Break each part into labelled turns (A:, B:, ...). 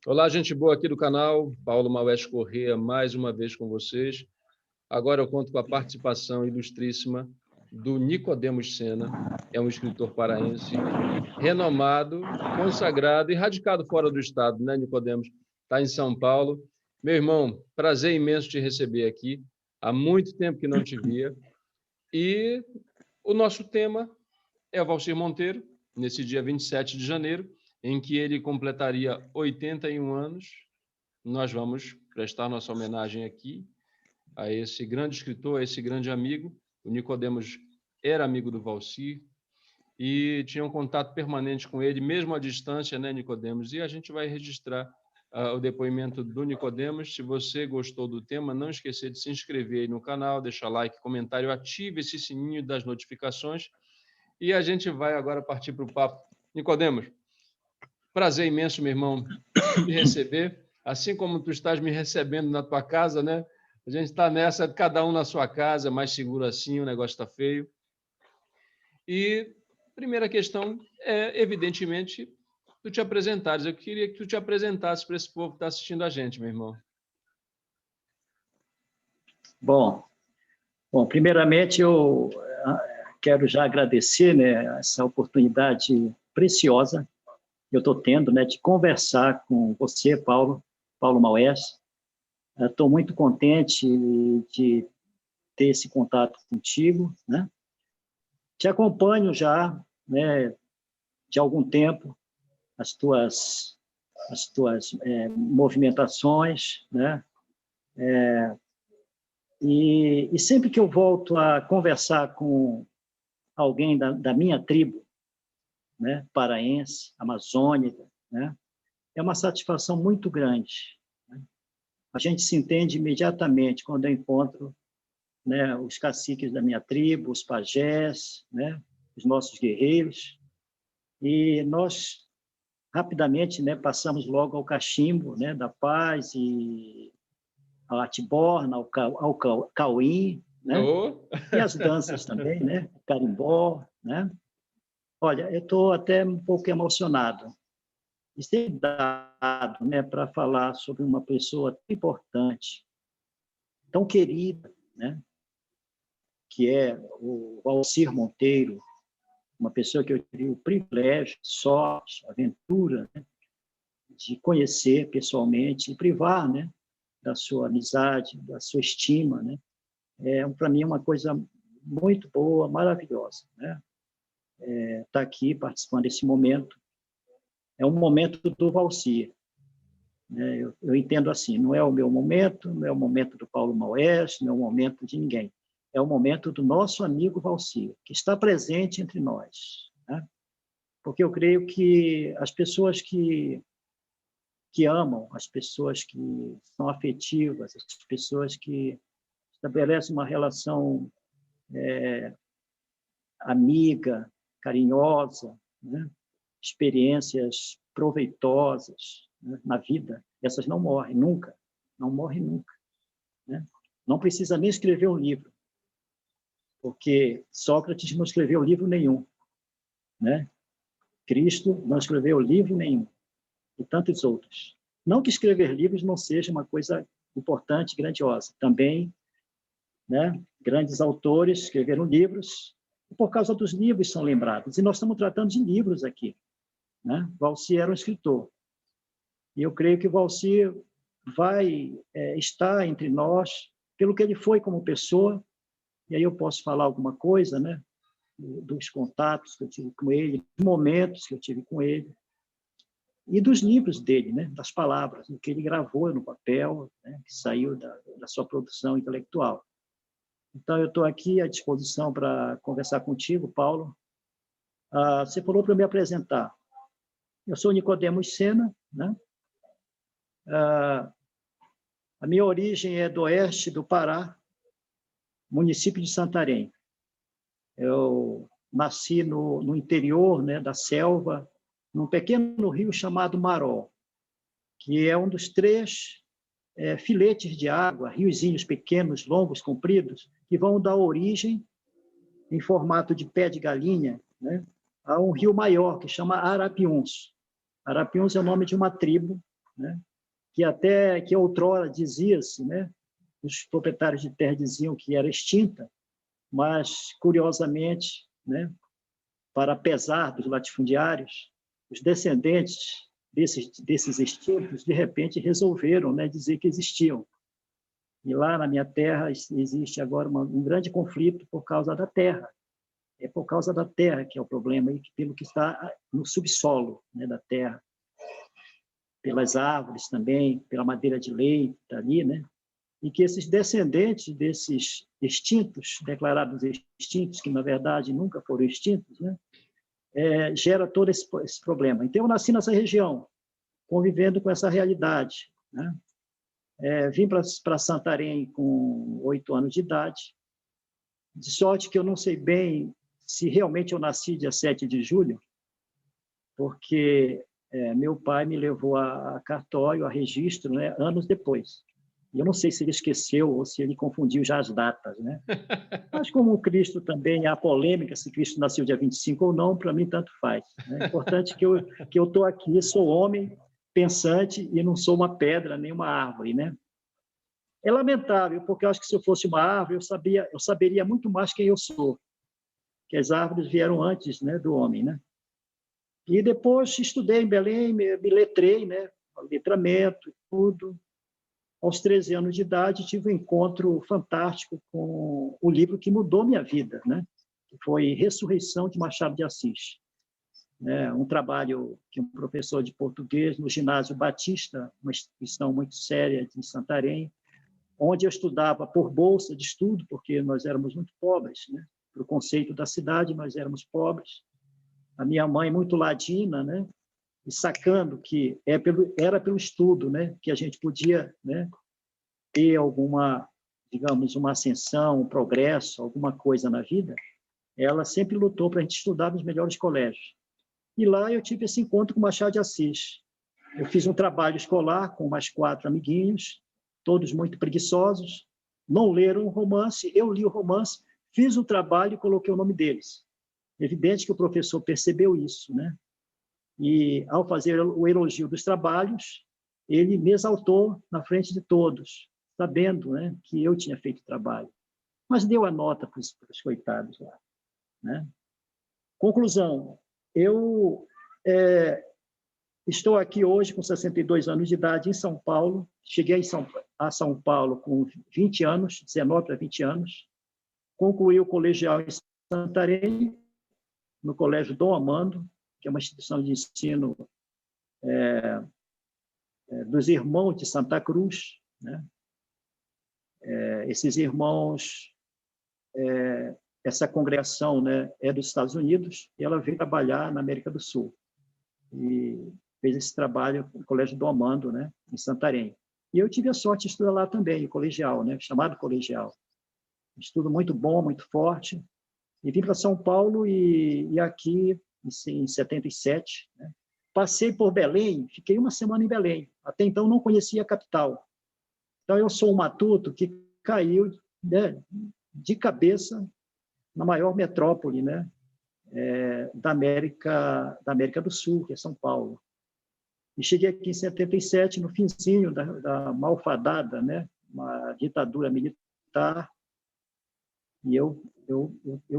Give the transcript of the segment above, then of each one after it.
A: Olá, gente boa aqui do canal, Paulo Maués Corrêa, mais uma vez com vocês. Agora eu conto com a participação ilustríssima do Nicodemos Sena, é um escritor paraense, renomado, consagrado e radicado fora do estado, né, Nicodemos? Está em São Paulo. Meu irmão, prazer imenso te receber aqui. Há muito tempo que não te via. E o nosso tema é o Valcir Monteiro, nesse dia 27 de janeiro, em que ele completaria 81 anos. Nós vamos prestar nossa homenagem aqui a esse grande escritor, a esse grande amigo. O Nicodemos era amigo do Valcir e tinha um contato permanente com ele, mesmo à distância, né, Nicodemos? E a gente vai registrar o depoimento do Nicodemos. Se você gostou do tema, não esqueça de se inscrever aí no canal, deixar like, comentário, ative esse sininho das notificações. E a gente vai agora partir para o papo. Nicodemos, prazer imenso, meu irmão, te receber, assim como tu estás me recebendo na tua casa, né? A gente está nessa, cada um na sua casa, mais seguro assim, o negócio está feio. E a primeira questão é, evidentemente, tu te apresentares. Eu queria que tu te apresentasse para esse povo que está assistindo a gente, meu irmão.
B: Bom, primeiramente eu quero já agradecer, né, essa oportunidade preciosa que eu estou tendo, né, de conversar com você, Paulo Maués. Estou muito contente de ter esse contato contigo, né? Te acompanho já, né, de algum tempo, as tuas movimentações, né? E sempre que eu volto a conversar com alguém da minha tribo, né, paraense, amazônica, né, é uma satisfação muito grande. Né? A gente se entende imediatamente quando eu encontro, né, os caciques da minha tribo, os pajés, né, os nossos guerreiros, e nós rapidamente, né, passamos logo ao cachimbo, né, da paz, e ao atiborna, ao cauim, né?
A: Oh.
B: E as danças também, né? Carimbó, né? Olha, eu estou até um pouco emocionado de ser dado, né, para falar sobre uma pessoa tão importante, tão querida, né? Que é o Valcir Monteiro, uma pessoa que eu tive o privilégio, sorte, aventura, né, de conhecer pessoalmente e privar, né, da sua amizade, da sua estima, né? Para mim, uma coisa muito boa, maravilhosa, né? Tá aqui participando desse momento. É um momento do Valcir, né? Eu entendo assim, não é o meu momento, não é o momento do Paulo Maués, não é o momento de ninguém. É o momento do nosso amigo Valcir, que está presente entre nós, né? Porque eu creio que as pessoas que amam, as pessoas que são afetivas, as pessoas que estabelecem uma relação amiga, carinhosa, né? Experiências proveitosas, né, na vida, essas não morrem nunca, não morrem nunca, né? Não precisa nem escrever um livro, porque Sócrates não escreveu livro nenhum, né? Cristo não escreveu livro nenhum, e tantos outros. Não que escrever livros não seja uma coisa importante, grandiosa. Também, né, grandes autores escreveram livros, e por causa dos livros são lembrados. E nós estamos tratando de livros aqui, né? Valcir era um escritor. E eu creio que Valcir vai estar entre nós pelo que ele foi como pessoa, e aí eu posso falar alguma coisa, né, dos contatos que eu tive com ele, dos momentos que eu tive com ele, e dos livros dele, né, das palavras, do que ele gravou no papel, né, que saiu da sua produção intelectual. Então, eu estou aqui à disposição para conversar contigo, Paulo. Você falou para me apresentar. Eu sou Nicodemos Sena, né? A minha origem é do oeste do Pará, município de Santarém. Eu nasci no interior, né, da selva, num pequeno rio chamado Maró, que é um dos três filetes de água, riozinhos pequenos, longos, compridos, que vão dar origem, em formato de pé de galinha, né, a um rio maior, que chama Arapiuns. Arapiuns é o nome de uma tribo, né? Que outrora dizia-se, né? Os proprietários de terra diziam que era extinta, mas, curiosamente, né? Para pesar dos latifundiários, os descendentes desses extintos, de repente, resolveram, né, dizer que existiam. E lá na minha terra existe agora um grande conflito por causa da terra. É por causa da terra que é o problema, e pelo que está no subsolo, né, da terra. Pelas árvores também, pela madeira de lei que está ali, né? E que esses descendentes desses extintos, declarados extintos, que na verdade nunca foram extintos, né? Gera todo esse problema. Então, eu nasci nessa região, convivendo com essa realidade, né? Vim para Santarém com 8 anos de idade, de sorte que eu não sei bem se realmente eu nasci dia 7 de julho, porque meu pai me levou a cartório, a registro, né, anos depois. E eu não sei se ele esqueceu ou se ele confundiu já as datas, né? Mas como o Cristo também, há polêmica se Cristo nasceu dia 25 ou não, para mim tanto faz. É importante que eu estou aqui, sou homem, pensante, e não sou uma pedra, nem uma árvore, né? É lamentável, porque eu acho que se eu fosse uma árvore, eu saberia muito mais quem eu sou, que as árvores vieram antes, né, do homem, né? E depois estudei em Belém, me letrei, né, letramento, tudo. Aos 13 anos de idade, tive um encontro fantástico com o livro que mudou minha vida, né? Que foi Ressurreição de Machado de Assis. Um trabalho que um professor de português no Ginásio Batista, uma instituição muito séria de Santarém, onde eu estudava por bolsa de estudo, porque nós éramos muito pobres, né? Para o conceito da cidade, nós éramos pobres. A minha mãe, muito ladina, né? E sacando que era pelo estudo, né? Que a gente podia, né? Ter alguma, digamos, uma ascensão, um progresso, alguma coisa na vida, ela sempre lutou para a gente estudar nos melhores colégios. E lá eu tive esse encontro com Machado de Assis. Eu fiz um trabalho escolar com mais 4 amiguinhos, todos muito preguiçosos, não leram o romance, eu li o romance, fiz o trabalho e coloquei o nome deles. Evidente que o professor percebeu isso, né? E, ao fazer o elogio dos trabalhos, ele me exaltou na frente de todos, sabendo, né, que eu tinha feito o trabalho. Mas deu a nota para os coitados lá, né? Conclusão, eu estou aqui hoje com 62 anos de idade em São Paulo, cheguei a São Paulo com 20 anos, 19 para 20 anos, concluí o colegial em Santarém, no Colégio Dom Amando, que é uma instituição de ensino dos irmãos de Santa Cruz, né? Esses irmãos, essa congregação, né, é dos Estados Unidos, e ela veio trabalhar na América do Sul. E fez esse trabalho no Colégio Dom Amando, né, em Santarém. E eu tive a sorte de estudar lá também, colegial, né, chamado colegial. Estudo muito bom, muito forte. E vim para São Paulo e aqui, em 77, né, passei por Belém, fiquei uma semana em Belém. Até então não conhecia a capital. Então eu sou um matuto que caiu, né, de cabeça na maior metrópole, né, da América do Sul, que é São Paulo. E cheguei aqui em 77, no finzinho da malfadada, né, uma ditadura militar, e eu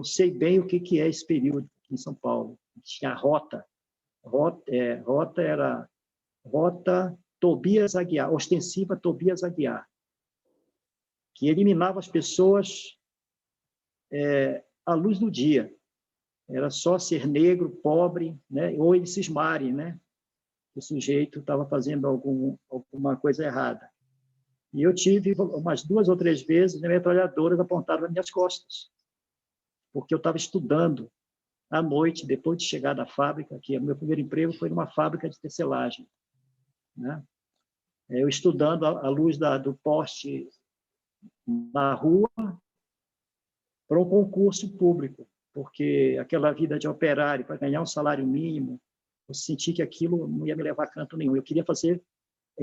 B: sei bem o que é esse período aqui em São Paulo. Tinha a rota era Rota Tobias Aguiar, ostensiva Tobias Aguiar, que eliminava as pessoas à luz do dia. Era só ser negro, pobre, né? Ou eles cismarem, né? O sujeito estava fazendo alguma coisa errada. E eu tive umas 2 ou 3 vezes metralhadoras apontadas nas minhas costas, porque eu estava estudando à noite, depois de chegar da fábrica, que o meu primeiro emprego foi numa fábrica de tecelagem, né? Eu estudando à luz do poste na rua para um concurso público, porque aquela vida de operário para ganhar um salário mínimo, eu senti que aquilo não ia me levar a canto nenhum. Eu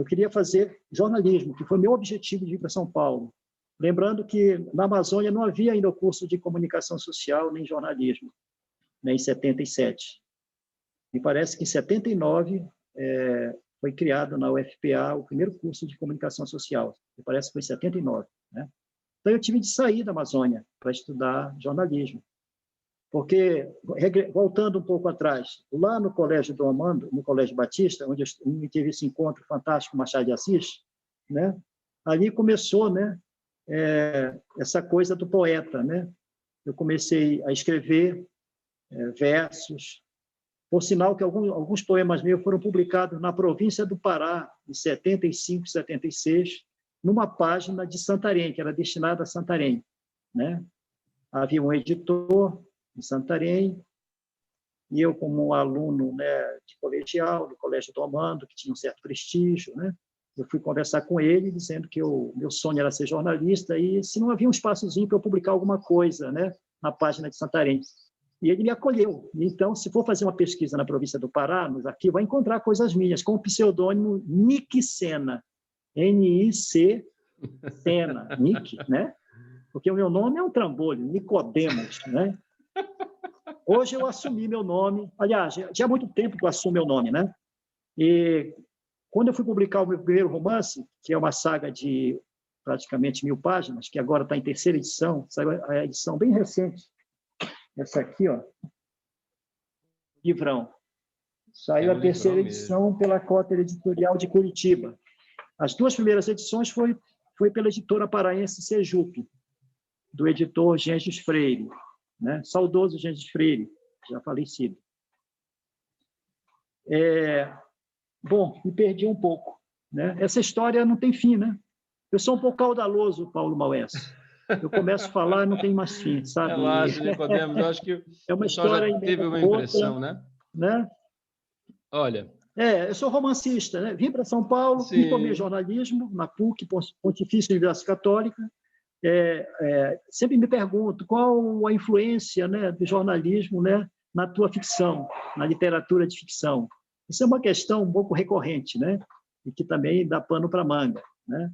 B: queria fazer jornalismo, que foi meu objetivo de ir para São Paulo. Lembrando que na Amazônia não havia ainda o curso de comunicação social nem jornalismo, né, em 77. Me parece que em 79 foi criado na UFPA o primeiro curso de comunicação social, me parece que foi em 79, né? Então, eu tive de sair da Amazônia para estudar jornalismo, porque, voltando um pouco atrás, lá no Colégio Dom Amando, no Colégio Batista, onde eu tive esse encontro fantástico com Machado de Assis, né? Ali começou, né, essa coisa do poeta, né? Eu comecei a escrever versos. Por sinal que alguns poemas meus foram publicados na província do Pará, em 75, 76, numa página de Santarém, que era destinada a Santarém, né? Havia um editor em Santarém, e eu, como aluno, né, de colegial, do Colégio Dom Amando, que tinha um certo prestígio, né? Eu fui conversar com ele, dizendo que meu sonho era ser jornalista, e se não havia um espaçozinho para eu publicar alguma coisa, né, na página de Santarém. E ele me acolheu. Então, se for fazer uma pesquisa na província do Pará, nos arquivos, vai encontrar coisas minhas, com o pseudônimo Nick Sena, N-I-C, Sena, Nick, né? Porque o meu nome é um trambolho, Nicodemos, né? Hoje eu assumi meu nome, aliás, já há muito tempo que eu assumo meu nome, né? E quando eu fui publicar o meu primeiro romance, que é uma saga de praticamente 1000 páginas, que agora está em 3ª edição, saiu a edição bem recente, essa aqui, ó, livrão. Saiu a 3ª edição pela Cotter Editorial de Curitiba. As 2 primeiras edições foi pela editora paraense Sejupe, do editor Gengis Freire, né? Saudoso Gengis Freire, já falecido. Bom, me perdi um pouco, né? Essa história não tem fim, né? Eu sou um pouco caudaloso, Paulo Maués. Eu começo a falar e não tem mais fim, sabe?
A: Relaxa, Nicodemos, eu acho que
B: é uma
A: o pessoal
B: história
A: já teve uma impressão,
B: né?
A: Olha...
B: eu sou romancista, né? Vim para São Paulo,
A: Sim.
B: me formei em jornalismo, na PUC, Pontifícia Universidade Católica. Sempre me pergunto qual a influência, né, do jornalismo, né, na tua ficção, na literatura de ficção. Isso é uma questão um pouco recorrente, né? E que também dá pano para manga, né?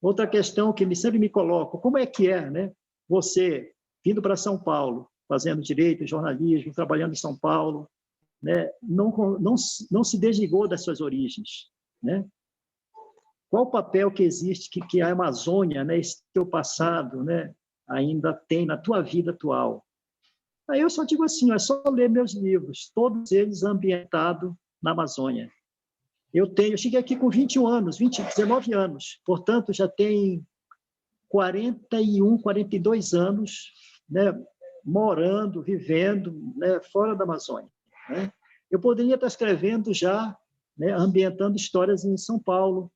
B: Outra questão que sempre me coloco, como é que é, né? Você vindo para São Paulo, fazendo direito, jornalismo, trabalhando em São Paulo, né? Não se desligou das suas origens, né? Qual o papel que existe que a Amazônia, né, esse teu passado, né, ainda tem na tua vida atual? Aí eu só digo assim, é só ler meus livros, todos eles ambientados na Amazônia. Eu cheguei aqui com 21 anos, 19 anos, portanto, já tem 41, 42 anos, né, morando, vivendo, né, fora da Amazônia, né? Eu poderia estar escrevendo já, né, ambientando histórias em São Paulo,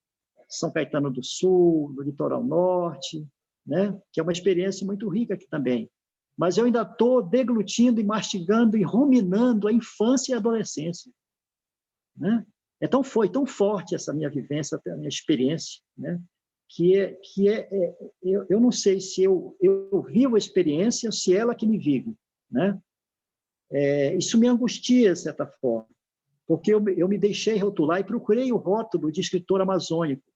B: São Caetano do Sul, no litoral norte, né, que é uma experiência muito rica aqui também. Mas eu ainda estou deglutindo e mastigando e ruminando a infância e a adolescência, né? Foi tão forte essa minha vivência, a minha experiência, né, eu não sei se eu vivo a experiência ou se ela que me vive, né? Isso me angustia, de certa forma, porque eu me deixei rotular e procurei o rótulo de escritor amazônico,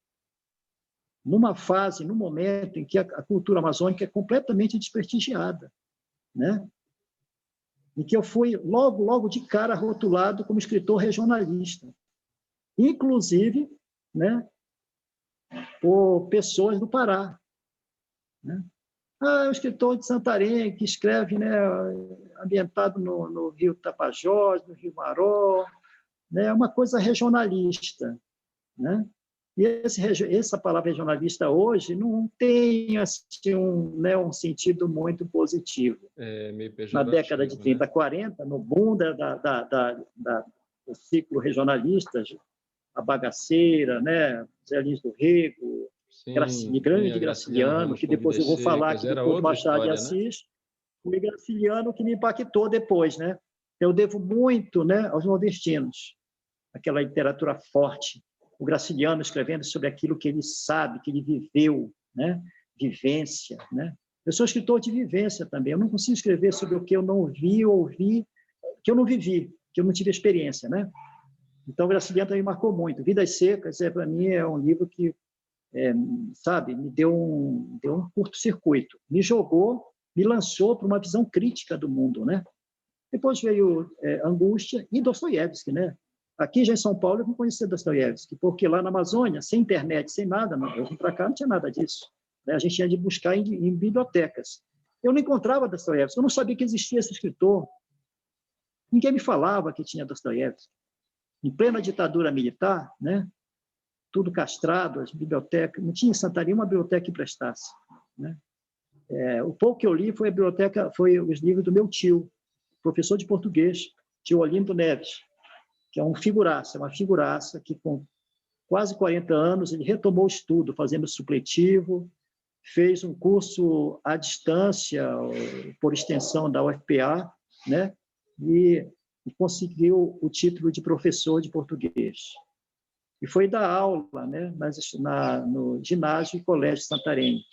B: numa fase, num momento em que a cultura amazônica é completamente desprestigiada, né? Em que eu fui logo de cara rotulado como escritor regionalista, inclusive, né, por pessoas do Pará, né? É um escritor de Santarém que escreve, né, ambientado no Rio Tapajós, no Rio Maró, né, é uma coisa regionalista, né? E essa palavra regionalista hoje não tem assim, um sentido muito positivo.
A: Meio pejorativo,
B: na década de 30,
A: né?
B: 40, no boom do ciclo regionalista, a Bagaceira, né, Zé Lins do Rego, grande Graciliano, que depois eu vou falar aqui do Machado de Assis, né? O Graciliano que me impactou depois, né? Eu devo muito, né, aos nordestinos, aquela literatura forte, o Graciliano escrevendo sobre aquilo que ele sabe, que ele viveu, né? Vivência, né? Eu sou escritor de vivência também, eu não consigo escrever sobre o que eu não vi, ouvi, que eu não vivi, que eu não tive experiência, né? Então, o Graciliano também marcou muito. Vidas Secas, para mim, é um livro que, sabe, me deu um curto-circuito, me jogou, me lançou para uma visão crítica do mundo, né? Depois veio Angústia e Dostoiévski, né? Aqui já em São Paulo eu não conhecia Dostoiévski, porque lá na Amazônia, sem internet, sem nada, eu vim para cá, não tinha nada disso. Né? A gente tinha de buscar em bibliotecas. Eu não encontrava Dostoiévski, eu não sabia que existia esse escritor. Ninguém me falava que tinha Dostoiévski. Em plena ditadura militar, né? Tudo castrado, as bibliotecas, não tinha em Santarém uma biblioteca que prestasse. Né? O pouco que eu li foi os livros do meu tio, professor de português, tio Olinto Neves, que é uma figuraça que com quase 40 anos ele retomou o estudo, fazendo supletivo, fez um curso à distância, por extensão da UFPA, né? E conseguiu o título de professor de português. E foi dar aula, né? No ginásio e colégio Santarém.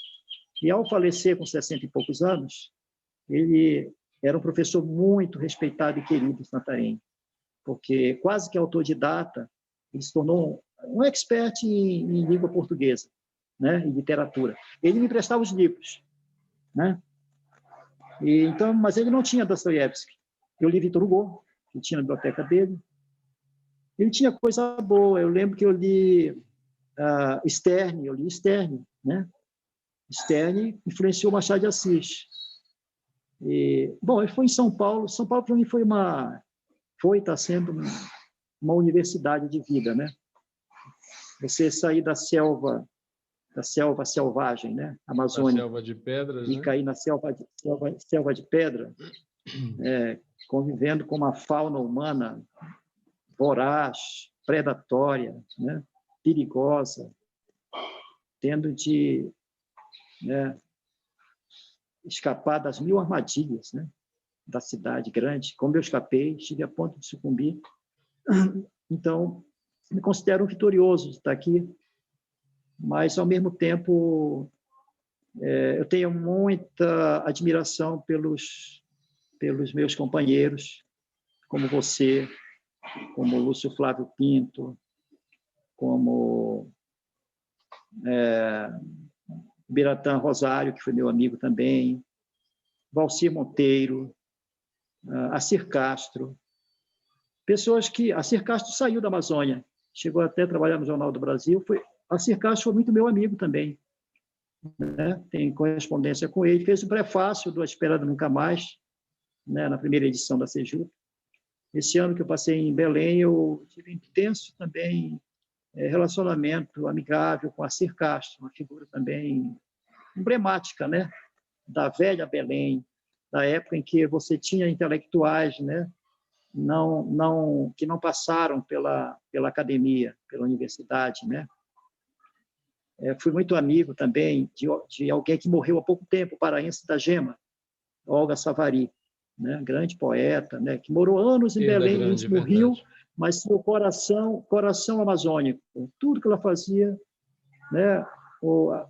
B: E, ao falecer com 60 e poucos anos, ele era um professor muito respeitado e querido em Santarém, porque quase que autodidata, ele se tornou um expert em língua portuguesa, né? Em literatura. Ele me emprestava os livros, né? Então, mas ele não tinha Dostoiévski. Eu li Victor Hugo, que tinha na biblioteca dele. Ele tinha coisa boa. Eu lembro que eu li Sterne, né? Sterne influenciou Machado de Assis. Bom, ele foi em São Paulo. São Paulo, para mim, está sendo uma universidade de vida, né? Você sair da selva selvagem, né? Amazônia,
A: selva de pedras,
B: e
A: né?
B: cair na selva de pedra, convivendo com uma fauna humana voraz, predatória, né? Perigosa, tendo de, né, escapar das 1000 armadilhas, né, da cidade grande. Como eu escapei, estive a ponto de sucumbir. Então, me considero um vitorioso de estar aqui, mas, ao mesmo tempo, eu tenho muita admiração pelos meus companheiros, como você, como Lúcio Flávio Pinto, como Biratã Rosário, que foi meu amigo também, Valcir Monteiro, Assir Castro, pessoas que... Assir Castro saiu da Amazônia, chegou até a trabalhar no Jornal do Brasil. Assir Castro foi muito meu amigo também, né? Tem correspondência com ele, fez o prefácio do A Espera de Nunca Mais, né, na primeira edição da Sejuta. Esse ano que eu passei em Belém, eu tive intenso também relacionamento amigável com Assir Castro, uma figura também emblemática, né, da velha Belém, da época em que você tinha intelectuais, né, que não passaram pela academia, pela universidade, né. Fui muito amigo também de alguém que morreu há pouco tempo, paraense da Gema, Olga Savari, né, grande poeta, né, que morou anos em Belém, no último Rio, mas seu coração amazônico. Tudo que ela fazia, né,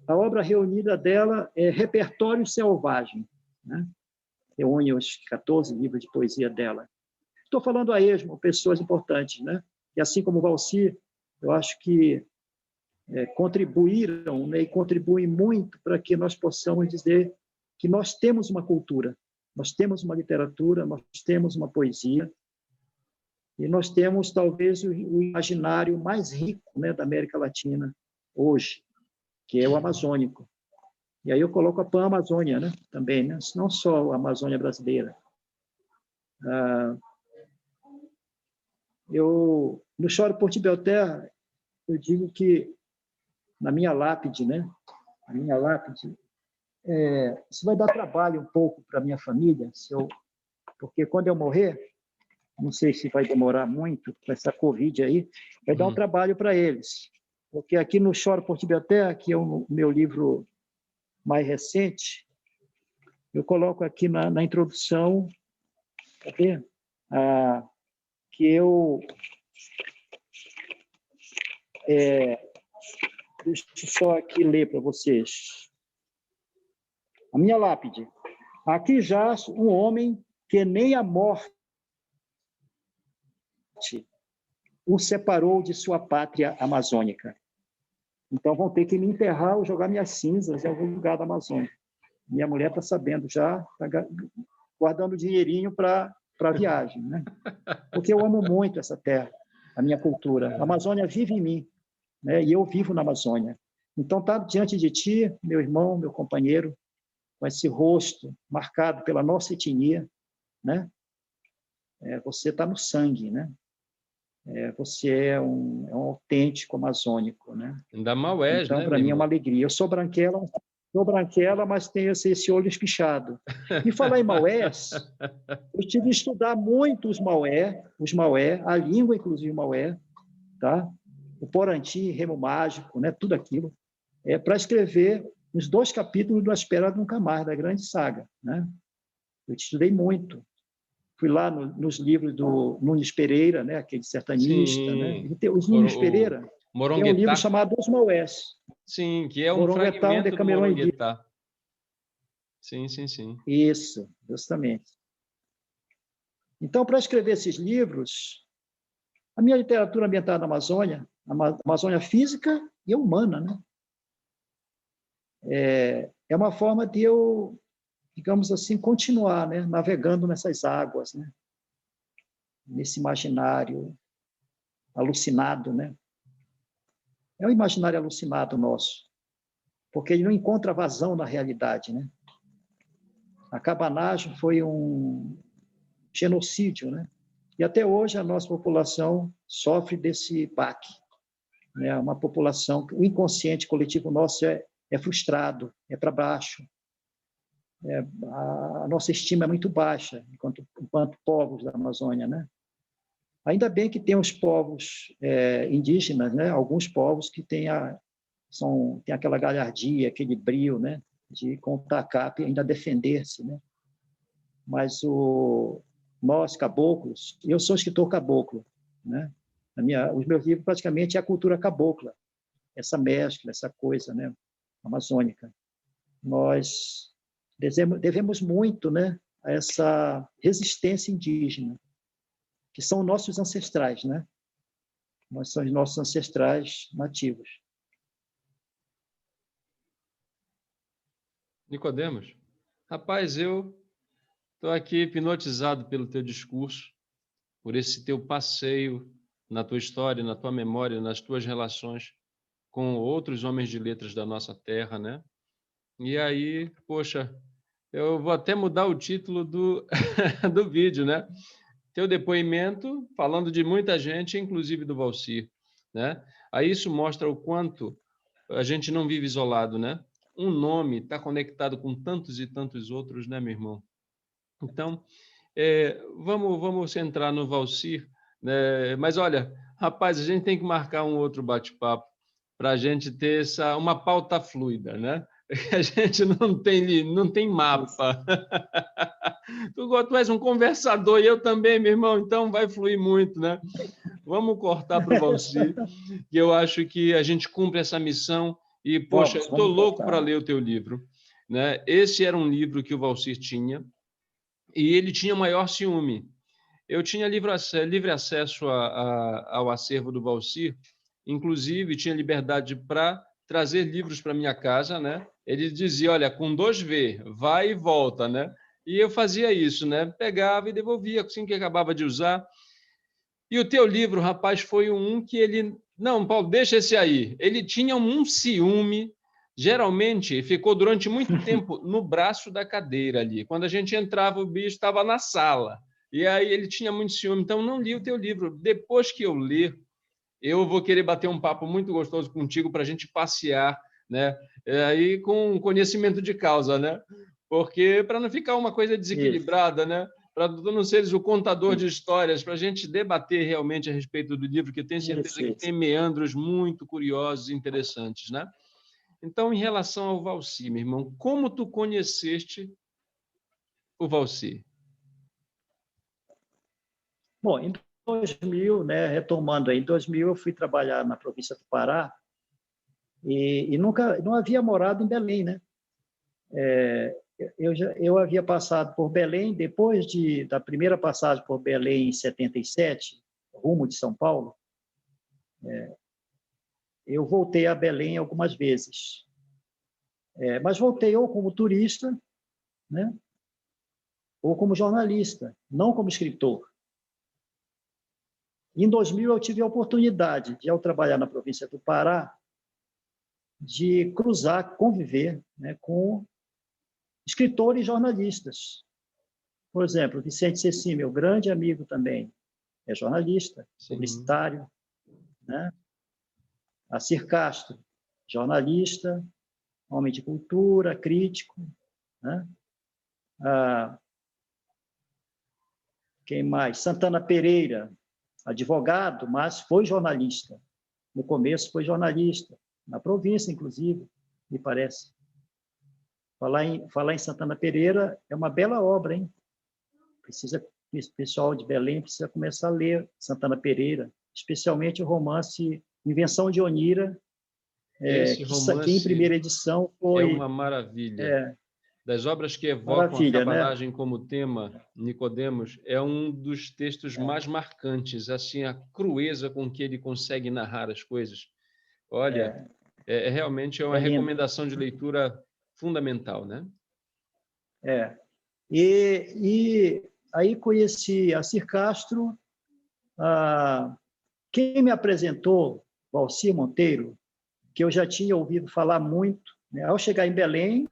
B: a obra reunida dela é Repertório Selvagem, né, reúne os 14 livros de poesia dela. Estou falando a esmo, pessoas importantes, né, e assim como Valcir, eu acho que contribuíram, né, e contribuem muito para que nós possamos dizer que nós temos uma cultura, nós temos uma literatura, nós temos uma poesia, e nós temos talvez o imaginário mais rico, né, da América Latina hoje, que é o amazônico. E aí eu coloco a Pan-Amazônia, né, também, né, não só a Amazônia brasileira. No Choro por Ti, Belterra, eu digo que na minha lápide, né, isso vai dar trabalho um pouco para a minha família, porque quando eu morrer, não sei se vai demorar muito com essa Covid aí, vai dar um trabalho para eles. Porque aqui no Choro por Ti, Belterra, que é o meu livro mais recente, eu coloco aqui na introdução, cadê? Que eu... deixa eu só aqui ler para vocês. A minha lápide. Aqui jaz um homem que nem a morte o separou de sua pátria amazônica. Então vão ter que me enterrar ou jogar minhas cinzas em algum lugar da Amazônia. Minha mulher está sabendo já, está guardando dinheirinho para a viagem, né? Porque eu amo muito essa terra. a minha cultura. A Amazônia vive em mim, né? E eu vivo na Amazônia. Então, está diante de ti, meu irmão, meu companheiro, com esse rosto marcado pela nossa etnia, né? Você está no sangue, né? Você é um autêntico amazônico, né?
A: Da Maués,
B: Então,
A: né,
B: para
A: meu
B: mim é uma
A: irmão?
B: alegria. Eu sou branquela, mas tenho esse olho espichado. E falar em Maués, eu tive que estudar muito os Maué, a língua, inclusive, Maué, tá? O Poranti, Remo Mágico, né? Tudo aquilo, para escrever os 2 capítulos do A Espera Nunca Mais, da grande saga, né? Eu estudei muito. Fui lá nos livros do Nunes Pereira, né? Aquele sertanista, né?
A: Sim,
B: Os Nunes Pereira tem um livro
A: Moronguetá.
B: chamado Os Maués.
A: Sim, que é um
B: Moronguetá, um
A: fragmento do
B: Decameron indígena.
A: Moronguetá. Sim, sim, sim.
B: Isso, justamente. Então, para escrever esses livros, a minha literatura ambientada na Amazônia, a Amazônia física e humana, né? É uma forma de eu, digamos assim, continuar, né? Navegando nessas águas, né? Nesse imaginário alucinado, né? É um imaginário alucinado nosso, porque ele não encontra vazão na realidade, né? A cabanagem foi um genocídio, né? E até hoje a nossa população sofre desse baque, né? Uma população, o inconsciente coletivo nosso é frustrado, é para baixo. A nossa estima é muito baixa enquanto povos da Amazônia, né? Ainda bem que tem os povos indígenas, né? Alguns povos que têm aquela galhardia, aquele brio, né? De com o tacape ainda defender-se, né? Mas nós caboclos, eu sou escritor caboclo, né? Os meus livros praticamente é a cultura cabocla, essa mescla, essa coisa, né? Amazônica. Nós devemos muito, né? A essa resistência indígena, que são nossos ancestrais, né? Nós somos nossos ancestrais nativos.
A: Nicodemos, rapaz, eu estou aqui hipnotizado pelo teu discurso, por esse teu passeio na tua história, na tua memória, nas tuas relações com outros homens de letras da nossa terra, né? E aí, poxa, eu vou até mudar o título do, do vídeo, né? Teu depoimento falando de muita gente, inclusive do Valcir, né? Aí isso mostra o quanto a gente não vive isolado, né? Um nome está conectado com tantos e tantos outros, né, meu irmão? Então, vamos centrar no Valcir, né? Mas olha, rapaz, a gente tem que marcar um outro bate-papo para a gente ter uma pauta fluida, né? A gente não tem mapa. Tu és um conversador e eu também, meu irmão, então vai fluir muito, né? Vamos cortar para o Valcir, que eu acho que a gente cumpre essa missão e, poxa, eu estou
B: Vamos
A: louco para
B: cortar.
A: ler o teu livro, né? Esse era um livro que o Valcir tinha e ele tinha maior ciúme. Eu tinha livre acesso ao acervo do Valcir, inclusive tinha liberdade para trazer livros para minha casa, né? Ele dizia, olha, com 2V, vai e volta, né? E eu fazia isso, né? Pegava e devolvia assim que acabava de usar. E o teu livro, rapaz, foi um que ele... Não, Paulo, deixa esse aí. Ele tinha um ciúme, geralmente ficou durante muito tempo no braço da cadeira ali. Quando a gente entrava, o bicho estava na sala. E aí ele tinha muito ciúme, então não li o teu livro. Depois que eu ler, eu vou querer bater um papo muito gostoso contigo para a gente passear, né? Aí com conhecimento de causa, né? Porque para não ficar uma coisa
B: Isso,
A: desequilibrada, né? Para tu não seres o contador de
B: isso,
A: histórias, para a gente debater realmente a respeito do livro, que eu tenho certeza que
B: isso.
A: tem meandros muito curiosos e interessantes, né? Então, em relação ao Valcir, meu irmão, como tu conheceste o Valcir?
B: Bom, em 2000, né, retomando aí, em 2000 eu fui trabalhar na província do Pará e nunca não havia morado em Belém, né? Eu havia passado por Belém depois da primeira passagem por Belém em 77, rumo de São Paulo. Eu voltei a Belém algumas vezes, mas voltei ou como turista, né, ou como jornalista, não como escritor. Em 2000, eu tive a oportunidade de, ao trabalhar na província do Pará, de cruzar, conviver, né, com escritores e jornalistas. Por exemplo, Vicente Cecim, meu grande amigo também, é jornalista,
A: Sim.
B: publicitário, né? Acir Castro, jornalista, homem de cultura, crítico, né? Quem mais? Santana Pereira, advogado, mas foi jornalista. No começo foi jornalista, na província, inclusive, me parece. Falar em Santana Pereira é uma bela obra, hein? O pessoal de Belém precisa começar a ler Santana Pereira, especialmente o romance Invenção de Onira,
A: Esse
B: que em
A: romance
B: primeira edição
A: é
B: foi...
A: uma maravilha. Das obras que evocam a
B: Maravilha, né?
A: cabanagem como tema, Nicodemos é um dos textos mais marcantes, assim, a crueza com que ele consegue narrar as coisas. Olha, realmente é uma
B: lindo.
A: recomendação de leitura fundamental, né?
B: E aí conheci a Acir Castro. Quem me apresentou, Valcir Monteiro, que eu já tinha ouvido falar muito, né? Ao chegar em Belém,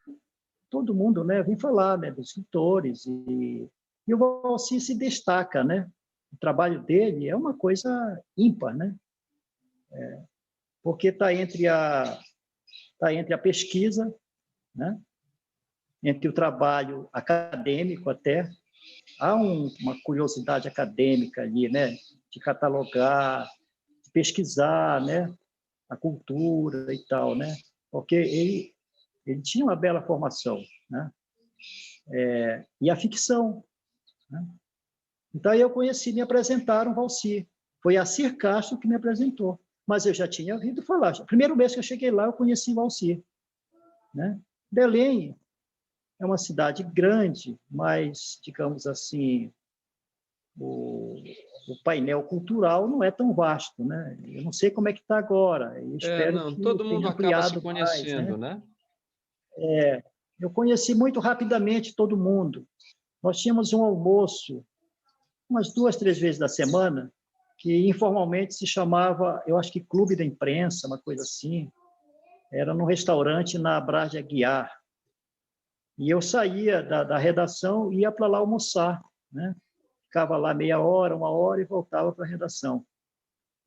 B: todo mundo, né, vem falar, né, dos escritores, e o Valcir se destaca, né? O trabalho dele é uma coisa ímpar, né? Porque está entre a pesquisa, né? Entre o trabalho acadêmico até, há uma curiosidade acadêmica ali, né? De catalogar, de pesquisar, né? A cultura e tal, né? Porque ele tinha uma bela formação, né? E a ficção, né? Então, aí eu conheci, me apresentaram o Valcir. Foi a Acir Castro que me apresentou. Mas eu já tinha ouvido falar. Primeiro mês que eu cheguei lá, eu conheci o Valcir, né? Belém é uma cidade grande, mas, digamos assim, o painel cultural não é tão vasto, né? Eu não sei como é que está agora. Eu espero
A: Não,
B: que
A: todo mundo
B: tenha
A: acaba se
B: ampliado mais,
A: conhecendo,
B: né?
A: né?
B: Eu conheci muito rapidamente todo mundo. Nós tínhamos um almoço umas 2, 3 vezes da semana, que informalmente se chamava, eu acho que Clube da Imprensa, uma coisa assim. Era num restaurante na Brás de Aguiar. E eu saía da redação e ia para lá almoçar, né? Ficava lá meia hora, 1 hora e voltava para a redação.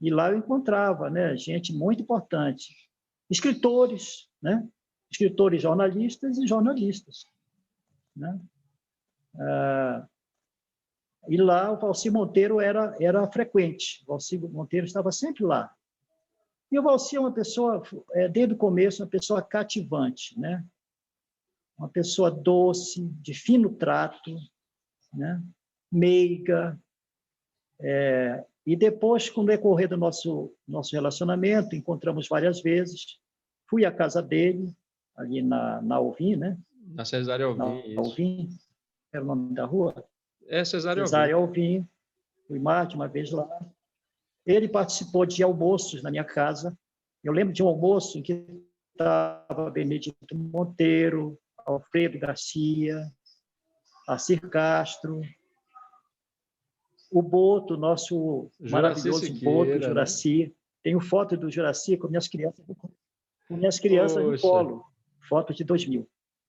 B: E lá eu encontrava, né, gente muito importante, escritores, né? Escritores jornalistas e jornalistas, né? E lá o Valcir Monteiro era frequente. O Valcir Monteiro estava sempre lá. E o Valcir é uma pessoa, desde o começo, uma pessoa cativante, né? Uma pessoa doce, de fino trato, né? Meiga. E depois, com o decorrer do nosso relacionamento, encontramos várias vezes. Fui à casa dele, ali na Alvim, né?
A: Na Cesárea Alvim,
B: Na
A: isso.
B: Alvim, era o nome da rua?
A: É Cesárea Alvim.
B: Cesária Alvim. Fui mais de uma vez lá. Ele participou de almoços na minha casa. Eu lembro de um almoço em que estava Benedito Monteiro, Alfredo Garcia, Acir Castro, o Boto, nosso
A: Juraci
B: maravilhoso
A: Siqueira,
B: Boto, Juraci.
A: né?
B: Tenho foto do Juraci com minhas crianças no
A: Poxa.
B: colo, foto de 2000.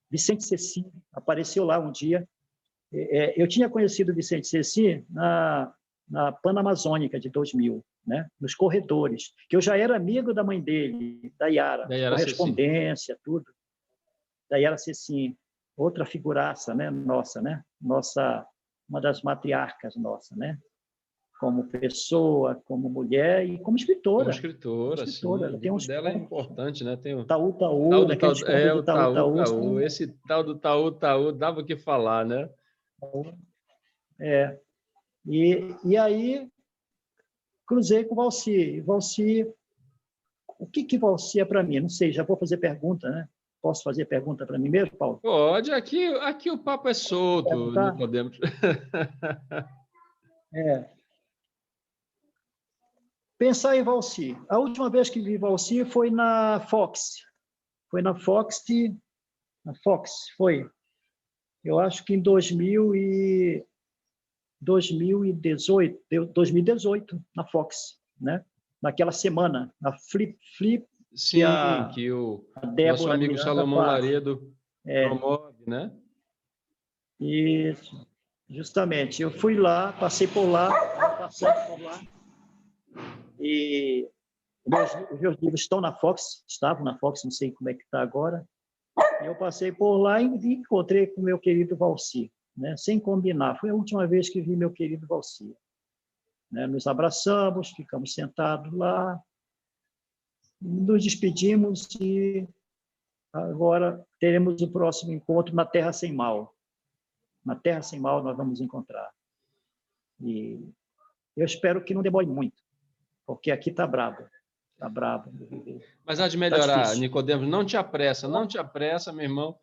B: Vicente Cecim apareceu lá um dia. Eu tinha conhecido o Vicente Cecim na Panamazônica de 2000, né? Nos corredores, que eu já era amigo da mãe dele, da Yara, correspondência, Cecim. Tudo. Da Yara Cecim, outra figuraça, né? Nossa, uma das matriarcas nossa, né? Como pessoa, como mulher e como escritora.
A: Como escritora, sim.
B: Ela tem
A: O
B: uns
A: dela é importante, né? Tem o
B: Taú, daqueles contos do
A: o Taú.
B: Taú.
A: Esse tal do Taú dava o que falar, né?
B: E aí cruzei com o Valcir. Valcir, o que Valcir é para mim? Não sei, já vou fazer pergunta, né? Posso fazer pergunta para mim mesmo, Paulo?
A: Pode, aqui o papo é solto, não podemos.
B: Pensar em Valcir. A última vez que vi Valcir foi na Fox. Foi na Fox, foi. Eu acho que em 2000 2018 na Fox, né? Naquela semana, na Flip,
A: sim, que
B: a Débora
A: nosso amigo
B: Miranda
A: Salomão Laredo promove, né?
B: Isso, justamente. Eu fui lá, passei por lá, e os meus livros estão na Fox, estavam na Fox, não sei como é que está agora. Eu passei por lá e encontrei com o meu querido Valci, né? Sem combinar. Foi a última vez que vi meu querido Valci. Né? Nos abraçamos, ficamos sentados lá, nos despedimos e agora teremos o próximo encontro na Terra Sem Mal. Na Terra Sem Mal nós vamos encontrar. E eu espero que não demore muito, porque aqui está bravo. Está bravo.
A: Mas há de melhorar, Nicodemos. Não te apressa, meu irmão.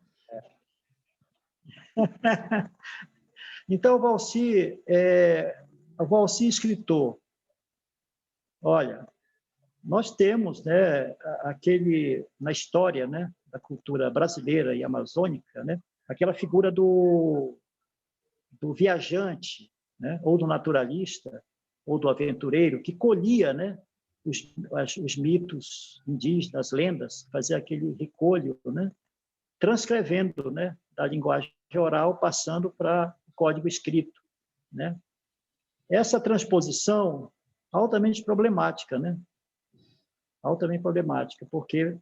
B: Então, o Valci escritor. Olha, nós temos, né, na história, né, da cultura brasileira e amazônica, né, aquela figura do viajante, né, ou do naturalista, ou do aventureiro, que colhia, né, os mitos indígenas, as lendas, fazia aquele recolho, né, transcrevendo, né, da linguagem oral, passando para o código escrito, né? Essa transposição altamente problemática, né? Altamente problemática, porque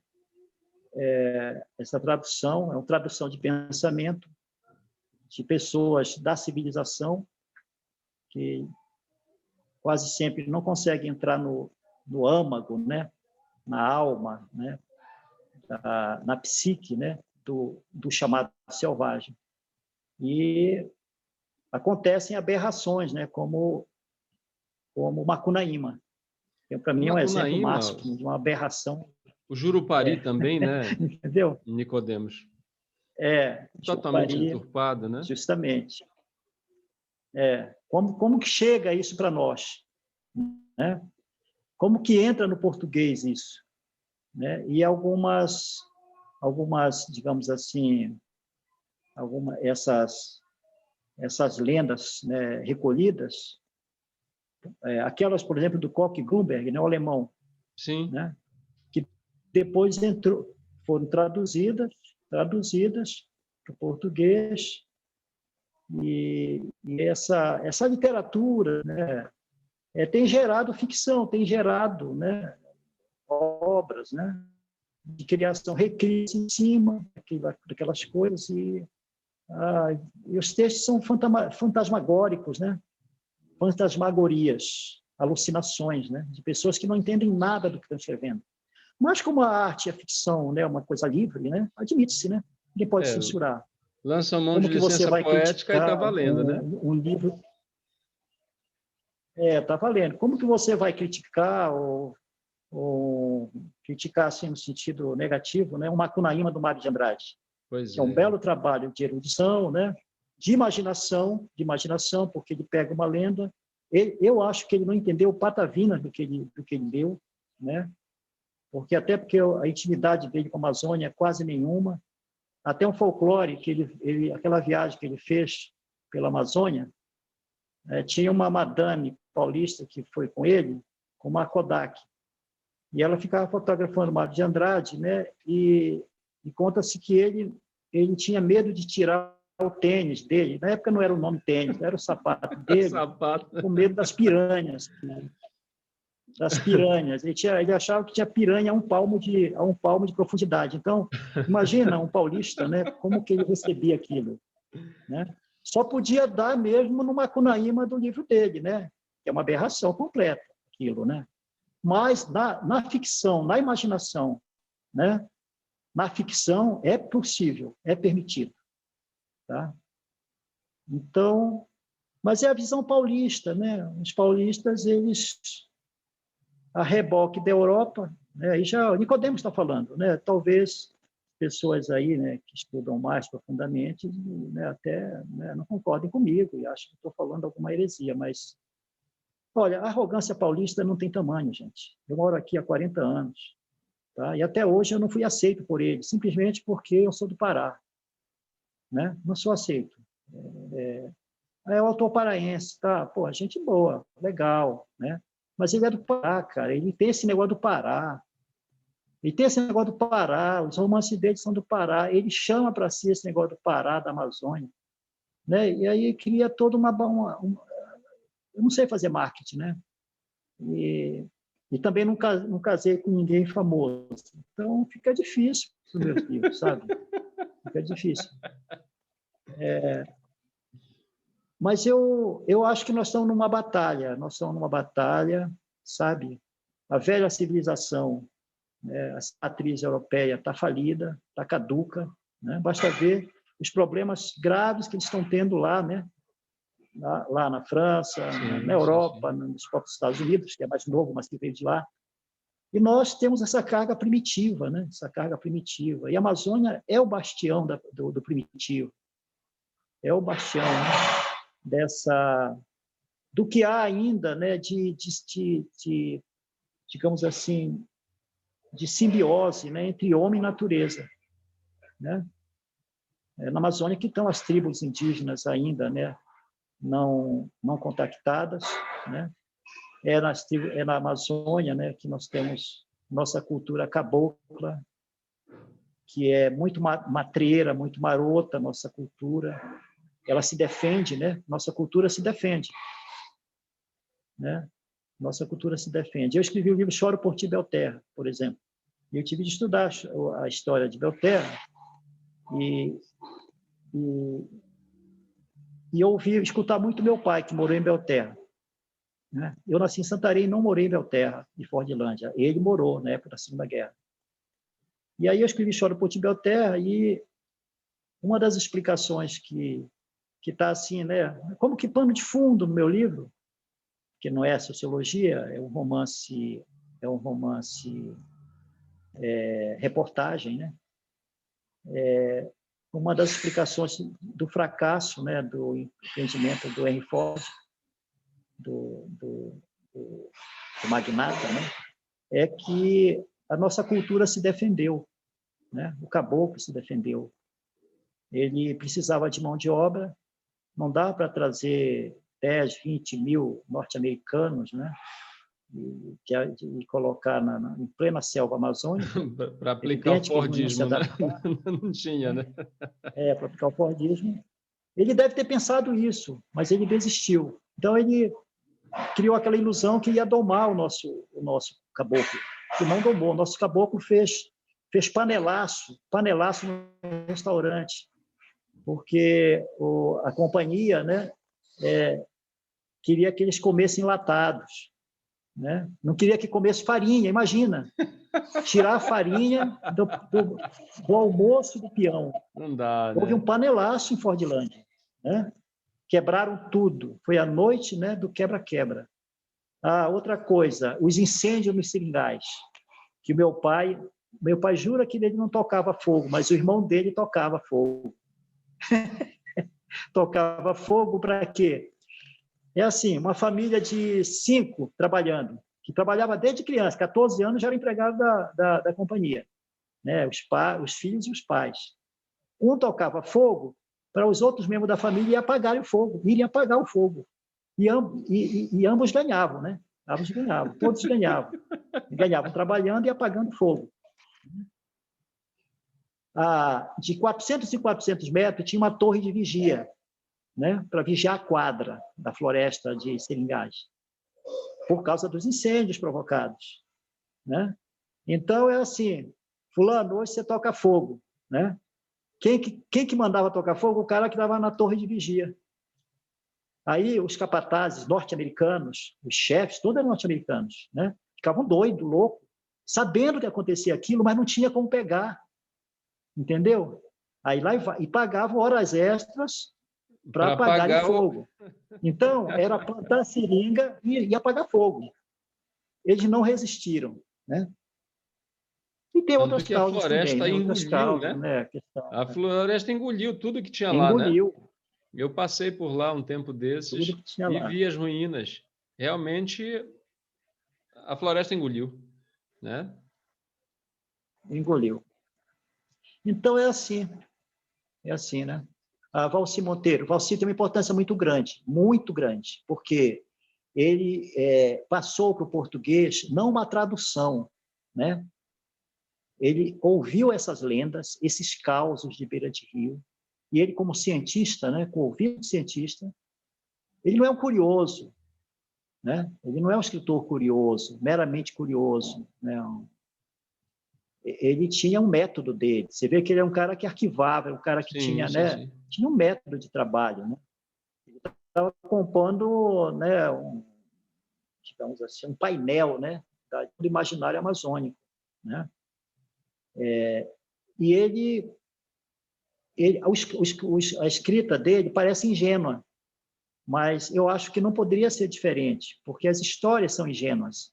B: essa tradução é uma tradução de pensamento de pessoas da civilização que quase sempre não conseguem entrar no âmago, né? Na alma, né? Na psique, né? do chamado selvagem. E acontecem aberrações, né? como Macunaíma. Para mim é um exemplo máximo de uma aberração.
A: O Jurupari também, né?
B: Entendeu?
A: Nicodemos. Totalmente
B: Jurupari,
A: enturpado, né?
B: Justamente. Como que chega isso para nós? Né? Como que entra no português isso? Né? E algumas, digamos assim, essas lendas, né, recolhidas, aquelas, por exemplo, do Koch Grünberg, né, o alemão,
A: sim,
B: né, que depois foram traduzidas para o português, e essa literatura, né, tem gerado ficção, tem gerado, né, obras, né, de criação, recria em cima daquelas coisas, e os textos são fantasmagóricos, né? Fantasmagorias, alucinações, né? De pessoas que não entendem nada do que estão escrevendo. Mas como a arte e a ficção, né, é uma coisa livre, né? Admite-se, né? Ninguém pode censurar.
A: Lança mão de licença poética e está valendo, né?
B: Um livro... Está valendo. Como que você vai criticar ou criticar assim, no sentido negativo, né? Um Macunaíma do Mário de Andrade? Que é um belo trabalho de erudição, né? de imaginação, porque ele pega uma lenda. Eu acho que ele não entendeu patavinas do que ele leu, né? Porque a intimidade dele com a Amazônia é quase nenhuma. Até um folclore que aquela viagem que ele fez pela Amazônia, tinha uma madame paulista que foi com ele, com uma Kodak, e ela ficava fotografando o Mário de Andrade, né? E conta-se que ele tinha medo de tirar o tênis dele. Na época não era o nome tênis, era o sapato dele, com medo das piranhas. Ele achava que tinha piranha a um palmo de profundidade. Então, imagina um paulista, né? Como que ele recebia aquilo, né? Só podia dar mesmo no Macunaíma do livro dele, né? Que é uma aberração completa aquilo, né? Mas na ficção, na imaginação, né? Na ficção é possível, é permitido, tá? Então, mas é a visão paulista, né? Os paulistas, eles, a reboque da Europa, né? Aí já o Nicodemos está falando, né? Talvez pessoas aí, né, que estudam mais profundamente, né, até, né, não concordem comigo e acham que estou falando alguma heresia, mas olha, a arrogância paulista não tem tamanho, gente. Eu moro aqui há 40 anos. Tá? E até hoje eu não fui aceito por ele, simplesmente porque eu sou do Pará, né? Não sou aceito. É o autor paraense, tá? Pô, gente boa, legal, né? Mas ele é do Pará, cara. Ele tem esse negócio do Pará. Ele tem esse negócio do Pará. Os romances dele são do Pará. Ele chama para si esse negócio do Pará, da Amazônia, né? E aí cria toda eu não sei fazer marketing, né? E também não casei com ninguém famoso. Então fica difícil para os meus livros, sabe? Fica difícil. Mas eu acho que nós estamos numa batalha, sabe? A velha civilização, né, a matriz europeia está falida, está caduca, né? Basta ver os problemas graves que eles estão tendo lá, né? Lá na França,
A: Sim,
B: na Europa, nos próprios Estados Unidos, que é mais novo, mas que veio de lá. E nós temos essa carga primitiva, né? Essa carga primitiva. E a Amazônia é o bastião do primitivo, é o bastião, né? Do que há ainda, né? Digamos assim, de simbiose, né? Entre homem e natureza, né? Na Amazônia que estão as tribos indígenas ainda, né? Não contactadas, né? É na Amazônia, né, que nós temos nossa cultura cabocla, que é muito matreira, muito marota, nossa cultura. Ela se defende, né? Nossa cultura se defende, né? Nossa cultura se defende. Eu escrevi o livro Choro por Ti, Belterra, por exemplo. E eu tive de estudar a história de Belterra e escutar muito meu pai, que morou em Belterra. Eu nasci em Santarém, não morei em Belterra, em Fordlândia. Ele morou na época da Segunda Guerra. E aí eu escrevi Choro por Ti, Belterra, e uma das explicações que está assim, né, como que pano de fundo no meu livro, que não é sociologia, é um romance reportagem, né? Uma das explicações do fracasso, né, do empreendimento do Henry Ford, do magnata, né, é que a nossa cultura se defendeu, né? O caboclo se defendeu. Ele precisava de mão de obra, não dá para trazer 10, 20 mil norte-americanos, né? E colocar em plena selva amazônica.
A: Para aplicar o Fordismo, né? Não tinha, né?
B: Para aplicar o Fordismo. Ele deve ter pensado isso, mas ele desistiu. Então, ele criou aquela ilusão que ia domar o nosso caboclo, que não domou. O nosso caboclo fez panelaço no restaurante, porque a companhia, né, queria que eles comessem enlatados, né? Não queria que comesse farinha, imagina. Tirar a farinha do almoço do peão.
A: Não dá, né?
B: Houve um panelaço em Fordlândia, né? Quebraram tudo. Foi a noite, né, do quebra-quebra. Outra coisa, os incêndios nos seringais, que meu pai jura que ele não tocava fogo, mas o irmão dele tocava fogo. Tocava fogo para quê? É assim, uma família de 5 trabalhando, que trabalhava desde criança, 14 anos já era empregado da companhia, né? Os filhos e os pais. Um tocava fogo para os outros membros da família irem apagar o fogo. E ambos ganhavam, né? Ambos ganhavam, todos ganhavam. Ganhavam trabalhando e apagando fogo. De 400 em 400 metros tinha uma torre de vigia, né, para vigiar a quadra da floresta de seringais, por causa dos incêndios provocados, né? Então, é assim, fulano, hoje você toca fogo, né? Quem que mandava tocar fogo? O cara que estava na torre de vigia. Aí, os capatazes norte-americanos, os chefes, todos eram norte-americanos, né? Ficavam doidos, loucos, sabendo que acontecia aquilo, mas não tinha como pegar, entendeu? Aí lá e pagavam horas extras para apagar fogo. Então, era plantar seringa e apagar fogo. Eles não resistiram, né? E tem outras causas
A: floresta
B: também, né?
A: Engoliu,
B: causas,
A: né? A floresta engoliu tudo que tinha
B: engoliu.
A: Lá, né? Eu passei por lá um tempo desses e vi as ruínas. Realmente, a floresta engoliu, né?
B: Engoliu. Então, é assim, né? Valci Monteiro. Valci tem uma importância muito grande, porque ele passou para o português não uma tradução, né? Ele ouviu essas lendas, esses causos de beira de rio, e ele, como cientista, né, com o ouvido de cientista, ele não é um curioso, né? Ele não é um escritor curioso, meramente curioso, né? Ele tinha um método dele. Você vê que ele é um cara que arquivava, um cara que tinha, né,
A: sim.
B: tinha um método de trabalho, né? Ele estava compondo, né, digamos assim, um painel, né, do imaginário amazônico, né? E a escrita dele parece ingênua, mas eu acho que não poderia ser diferente, porque as histórias são ingênuas,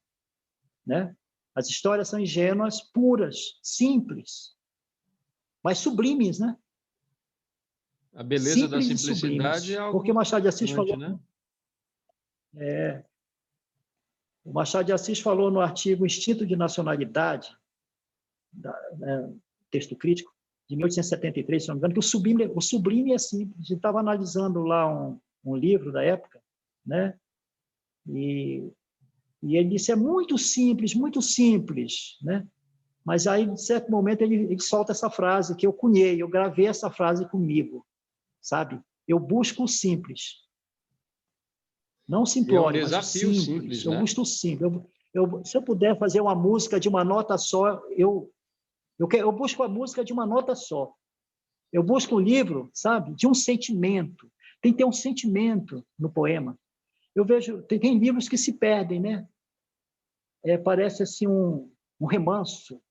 B: né? As histórias são ingênuas, puras, simples, mas sublimes, né?
A: A beleza da
B: Simples e
A: simplicidade é
B: sublimes.
A: algo
B: Porque o Machado de Assis
A: importante,
B: falou,
A: né?
B: o Machado de Assis falou no artigo Instinto de Nacionalidade, texto crítico, de 1873, se não me engano, que o sublime é simples. Eu estava analisando lá um livro da época, né? E ele disse, é muito simples, né? Mas aí, em certo momento, ele solta essa frase que eu cunhei, eu gravei essa frase comigo, sabe? Eu busco o simples. Não o
A: E é um
B: simplório, mas o
A: desafio
B: simples.
A: simples,
B: Eu
A: né?
B: busco o simples. Se eu puder fazer uma música de uma nota só, eu busco a música de uma nota só. Eu busco um livro, sabe, de um sentimento. Tem que ter um sentimento no poema. Eu vejo, tem livros que se perdem, né? Parece assim um remanso,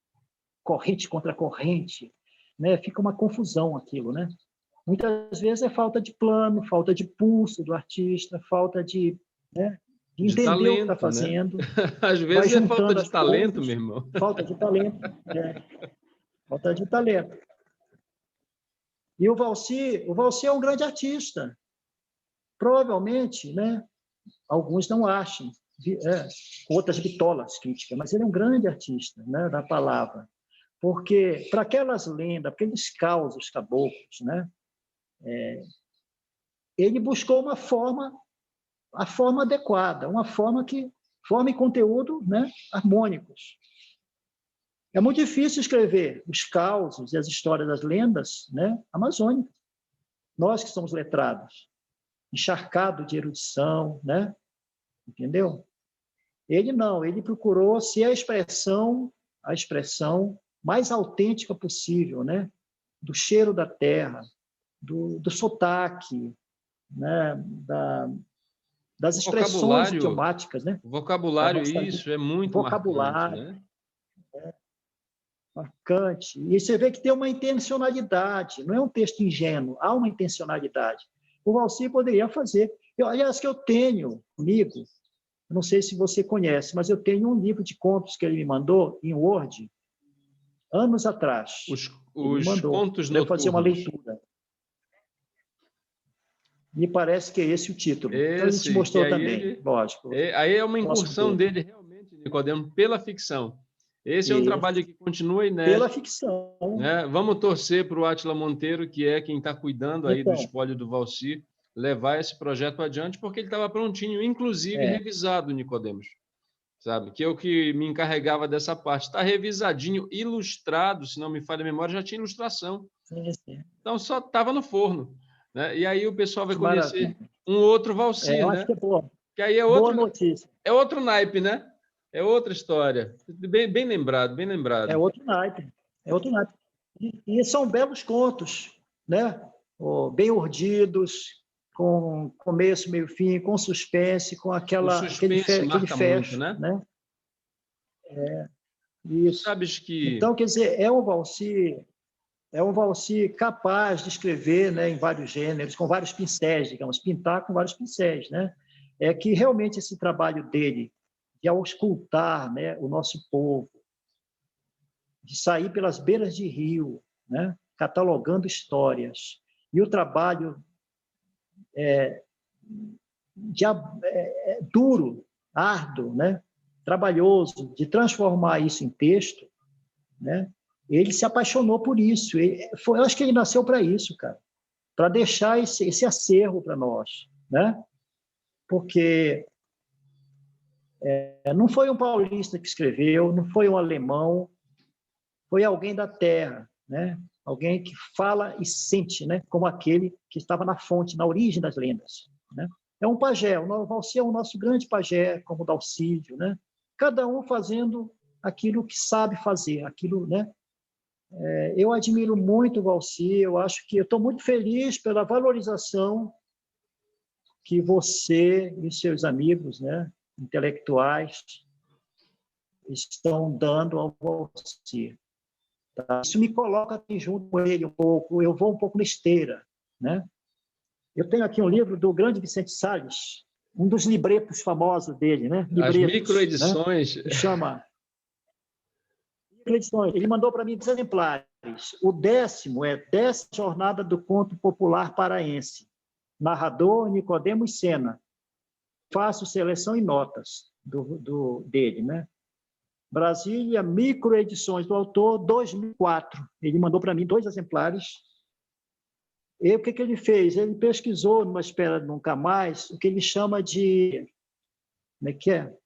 B: corrente contra corrente, né? Fica uma confusão aquilo, né? Muitas vezes é falta de plano, falta de pulso do artista, falta de, né, de
A: De
B: entender o que está
A: talento, né?
B: fazendo,
A: Às
B: vai
A: vezes é falta
B: juntando
A: de
B: as
A: talento,
B: coisas,
A: meu irmão.
B: falta de talento, falta de talento. E o Valci é um grande artista. Provavelmente, né, alguns não achem, outras bitolas críticas, mas ele é um grande artista, né, da palavra. Porque para aquelas lendas, aqueles causos caboclos, né, ele buscou a forma adequada, uma forma e conteúdo, né, harmônicos. É muito difícil escrever os causos e as histórias das lendas, né, amazônicas. Nós que somos letrados, encharcado de erudição, né, entendeu? Ele não, ele procurou ser a expressão mais autêntica possível, né, do cheiro da terra, do sotaque, né, das
A: O
B: expressões
A: vocabulário,
B: idiomáticas, né?
A: o vocabulário, isso é muito marcante,
B: Vocabulário,
A: né?
B: marcante. E você vê que tem uma intencionalidade, não é um texto ingênuo, há uma intencionalidade. O Valci poderia fazer. Aliás, que eu tenho comigo, eu não sei se você conhece, mas eu tenho um livro de contos que ele me mandou em Word, anos atrás. Ele me
A: Os
B: mandou.
A: contos
B: Para eu fazer uma
A: noturnos.
B: leitura. Me parece que é esse o título. Então, ele te
A: Esse, que
B: mostrou
A: aí
B: também,
A: ele...
B: lógico.
A: aí é uma
B: Posso
A: incursão
B: ver.
A: dele realmente, Nicodemo, pela ficção. Esse é um
B: E,
A: trabalho que continua
B: pela
A: inédito,
B: ficção.
A: né? Vamos torcer para o Átila Monteiro, que é quem está cuidando aí do
B: Então,
A: espólio do Valci, levar esse projeto adiante, porque ele estava prontinho, inclusive revisado, Nicodemos, sabe? Que eu que me encarregava dessa parte. Está revisadinho, ilustrado, se não me falha a memória, já tinha ilustração.
B: sim.
A: Então só estava no forno, né? E aí o pessoal vai
B: Que
A: conhecer
B: maravilha.
A: um outro Valci,
B: Eu
A: né?
B: acho que é boa.
A: Que aí
B: Boa notícia.
A: é outro naipe, né? É outra história. Bem lembrado, bem lembrado.
B: É outro naipe. É outro naipe. E são belos contos, né? Bem urdidos, com começo, meio, fim, com suspense, com
A: O
B: aquele
A: suspense marca muito,
B: fecho,
A: né?
B: né?
A: Tu
B: Isso.
A: sabes que
B: Então, quer dizer, é um Valci capaz de escrever, né, em vários gêneros, com vários pincéis, digamos, pintar com vários pincéis, né? É que realmente esse trabalho dele de auscultar, né, o nosso povo, de sair pelas beiras de rio, né, catalogando histórias, e o trabalho duro, árduo, né, trabalhoso, de transformar isso em texto, né, ele se apaixonou por isso. Eu acho que ele nasceu para isso, cara. para deixar esse acervo para nós, né? Porque não foi um paulista que escreveu, não foi um alemão, foi alguém da terra, né? Alguém que fala e sente, né? Como aquele que estava na fonte, na origem das lendas, né? É um pajé, o Valci é o nosso grande pajé, como o Dalcídio, né? Cada um fazendo aquilo que sabe fazer, aquilo, né? Eu admiro muito o Valci, eu acho que eu estou muito feliz pela valorização que você e seus amigos, né, intelectuais, estão dando ao Valci. Tá? Isso me coloca aqui junto com ele um pouco, eu vou um pouco na esteira, né? Eu tenho aqui um livro do grande Vicente Salles, um dos libretos famosos dele, né?
A: As
B: Libretos,
A: microedições.
B: né? Que chama microedições. Ele mandou para mim 10 exemplares. O 10º é 10ª Jornada do Conto Popular Paraense. Narrador Nicodemos Sena. Faço seleção e notas dele, né? Brasília, microedições do autor, 2004. Ele mandou para mim 2 exemplares. E o que ele fez? Ele pesquisou, numa Espera Nunca Mais, o que ele chama de... Como é que é?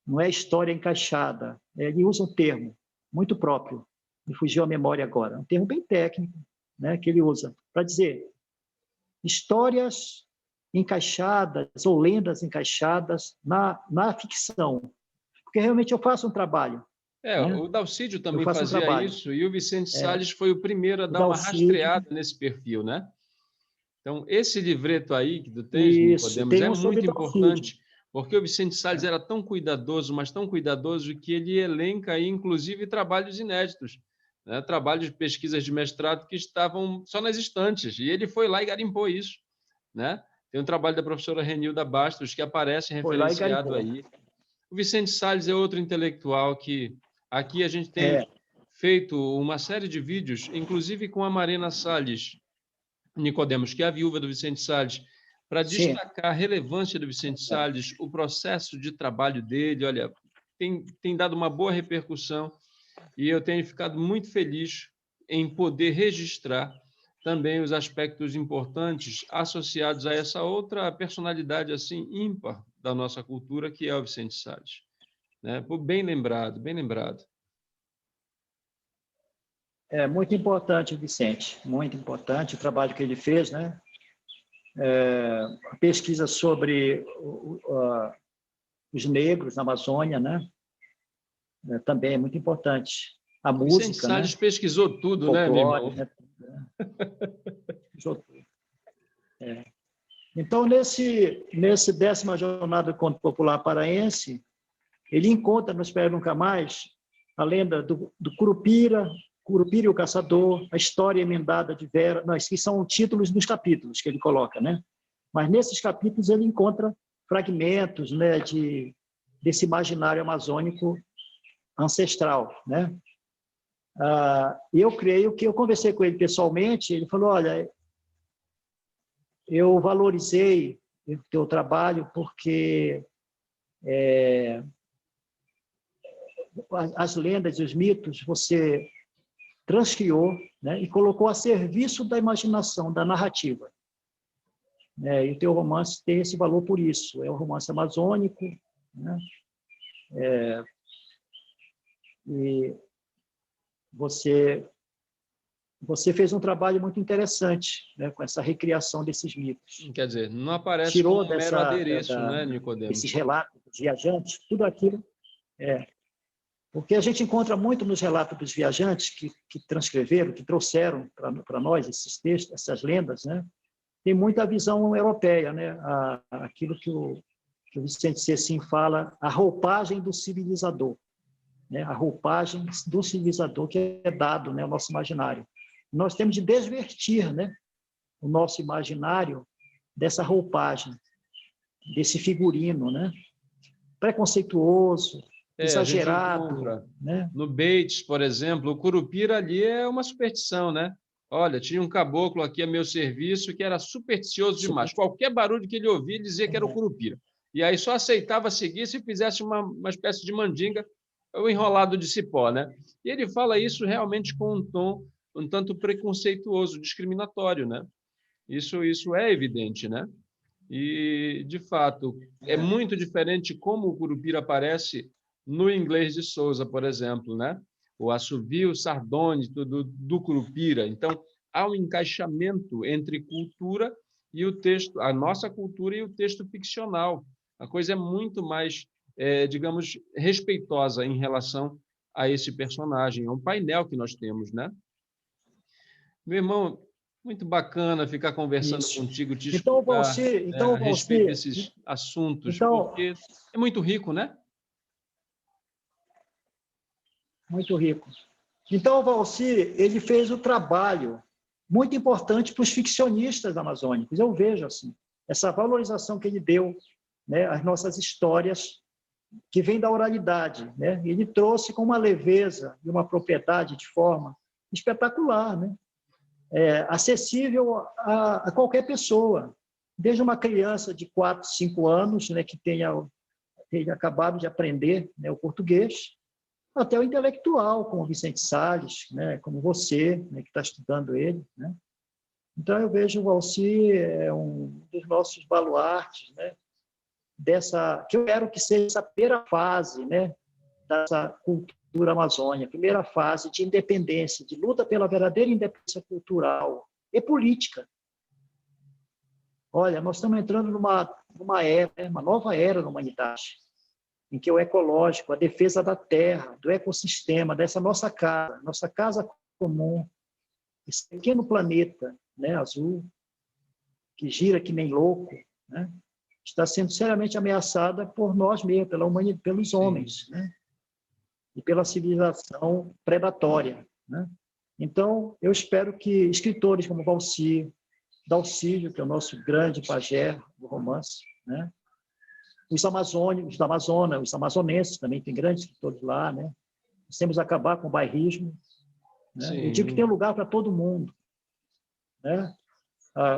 B: Não é história encaixada. Ele usa um termo muito próprio. Me fugiu a memória agora. Um termo bem técnico, né, que ele usa para dizer histórias encaixadas ou lendas encaixadas na ficção. Porque realmente eu faço um trabalho. Né?
A: O Dalcídio também fazia isso, e o Vicente Salles foi o primeiro a dar uma rastreada nesse perfil, né? Então, esse livreto aí que tu tens, Nicodemos, é muito importante, porque o Vicente Salles era tão cuidadoso, mas tão cuidadoso, que ele elenca aí, inclusive, trabalhos inéditos, né? Trabalhos de pesquisas de mestrado que estavam só nas estantes, e ele foi lá e garimpou isso, né? Tem um trabalho da professora Renilda Bastos que aparece referenciado aí. O Vicente Salles é outro intelectual que aqui a gente tem feito uma série de vídeos, inclusive com a Marina Salles Nicodemos, que é a viúva do Vicente Salles, para destacar a relevância do Vicente Salles, o processo de trabalho dele. Olha, tem dado uma boa repercussão e eu tenho ficado muito feliz em poder registrar também os aspectos importantes associados a essa outra personalidade assim ímpar da nossa cultura, que é o Vicente Salles. Né? Bem lembrado, bem lembrado.
B: É muito importante, Vicente, muito importante o trabalho que ele fez, né? A pesquisa sobre os negros na Amazônia, né? Também é muito importante. A música,
A: Vicente Salles,
B: né?
A: pesquisou tudo, né, meu irmão?
B: Né? Pesquisou tudo. Então, nesse 10ª Jornada do Conto Popular Paraense, ele encontra no Espera Nunca Mais a lenda do Curupira e o Caçador, a história emendada de Vera. Não, esses são títulos dos capítulos que ele coloca, né? Mas nesses capítulos ele encontra fragmentos, né, desse imaginário amazônico ancestral, né? Eu creio que eu conversei com ele pessoalmente, ele falou, olha, eu valorizei o teu trabalho porque as lendas e os mitos você transcriou, né, e colocou a serviço da imaginação, da narrativa. E o teu romance tem esse valor por isso. É um romance amazônico, né? E você fez um trabalho muito interessante, né, com essa recriação desses mitos.
A: Quer dizer, não aparece
B: Tirou
A: como um mero adereço, né, Nicodemos?
B: Esses relatos dos viajantes, tudo aquilo. Porque a gente encontra muito nos relatos dos viajantes que transcreveram, que trouxeram para nós esses textos, essas lendas, né? Tem muita visão europeia, né? Aquilo que o Vicente Cecim fala, a roupagem do civilizador, né? A roupagem do civilizador que é dado, né, ao nosso imaginário. Nós temos de desvertir, né, o nosso imaginário dessa roupagem, desse figurino, né? Preconceituoso, exagerado, né?
A: No Bates, por exemplo, o Curupira ali é uma superstição, né? Olha, tinha um caboclo aqui a meu serviço que era supersticioso demais. Qualquer barulho que ele ouvia, ele dizia que era o Curupira. E aí só aceitava seguir se fizesse uma espécie de mandinga ou enrolado de cipó, né? E ele fala isso realmente com um tom um tanto preconceituoso, discriminatório, né? Isso é evidente, né? E, de fato, é muito diferente como o Curupira aparece no inglês de Souza, por exemplo, né? O assovio sardônico do Curupira. Então, há um encaixamento entre cultura e o texto, a nossa cultura e o texto ficcional. A coisa é muito mais, digamos, respeitosa em relação a esse personagem. É um painel que nós temos, né? Meu irmão, muito bacana ficar conversando
B: Isso.
A: contigo, te
B: Então,
A: escutar,
B: Valci,
A: a respeito desses assuntos,
B: então,
A: porque é muito rico, né?
B: muito rico. Então, o Valci, ele fez o trabalho muito importante para os ficcionistas amazônicos. Eu vejo assim, essa valorização que ele deu, né, às nossas histórias, que vem da oralidade, né? Ele trouxe com uma leveza e uma propriedade de forma espetacular, né? Acessível a qualquer pessoa, desde uma criança de 4, 5 anos, né, que tenha acabado de aprender, né, o português, até o intelectual, como Vicente Salles, né, como você, né, que está estudando ele. Né? Então, eu vejo o Valci um dos nossos baluartes, né, que eu quero que seja essa primeira fase, né, dessa cultura amazônica, primeira fase de independência, de luta pela verdadeira independência cultural e política. Olha, nós estamos entrando numa era, uma nova era da humanidade, em que o ecológico, a defesa da terra, do ecossistema, dessa nossa casa comum, esse pequeno planeta, né, azul, que gira que nem louco, né, está sendo seriamente ameaçada por nós mesmos, pela humanidade, pelos homens, né, e pela civilização predatória. Né? Então, eu espero que escritores como Valci, Dalcídio, que é o nosso grande pajé do romance, né, os amazônicos, da Amazônia, os amazonenses também, tem grandes escritores lá, né? Nós temos que acabar com o bairrismo. Né? Eu digo que tem lugar para todo mundo. Né?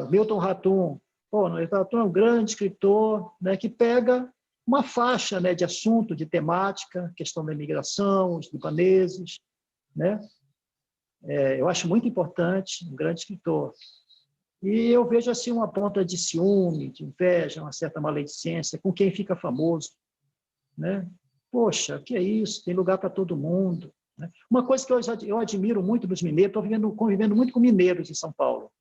B: Milton Ratum, Milton Ratum é um grande escritor, né, que pega uma faixa, né, de assunto, de temática, questão da imigração, os libaneses. Né? Eu acho muito importante, um grande escritor. E eu vejo assim uma ponta de ciúme, de inveja, uma certa maledicência com quem fica famoso. Né? Poxa, que é isso? Tem lugar para todo mundo. Né? Uma coisa que eu admiro muito dos mineiros, estou convivendo muito com mineiros em São Paulo.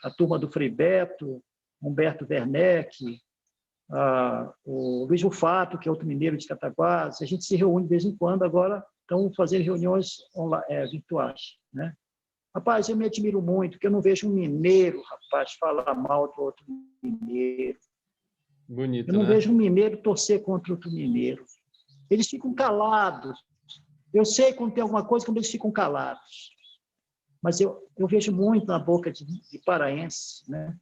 B: A turma do Frei Beto, Humberto Werneck, o Luiz Rufato, que é outro mineiro de Cataguases. A gente se reúne de vez em quando, agora estão fazendo reuniões virtuais. Né? Rapaz, eu me admiro muito, porque eu não vejo um mineiro, rapaz, falar mal do outro mineiro.
A: Bonito,
B: eu não
A: né?
B: vejo um mineiro torcer contra outro mineiro. Eles ficam calados. Eu sei quando tem alguma coisa, quando eles ficam calados. Mas eu vejo muito na boca de paraense, né?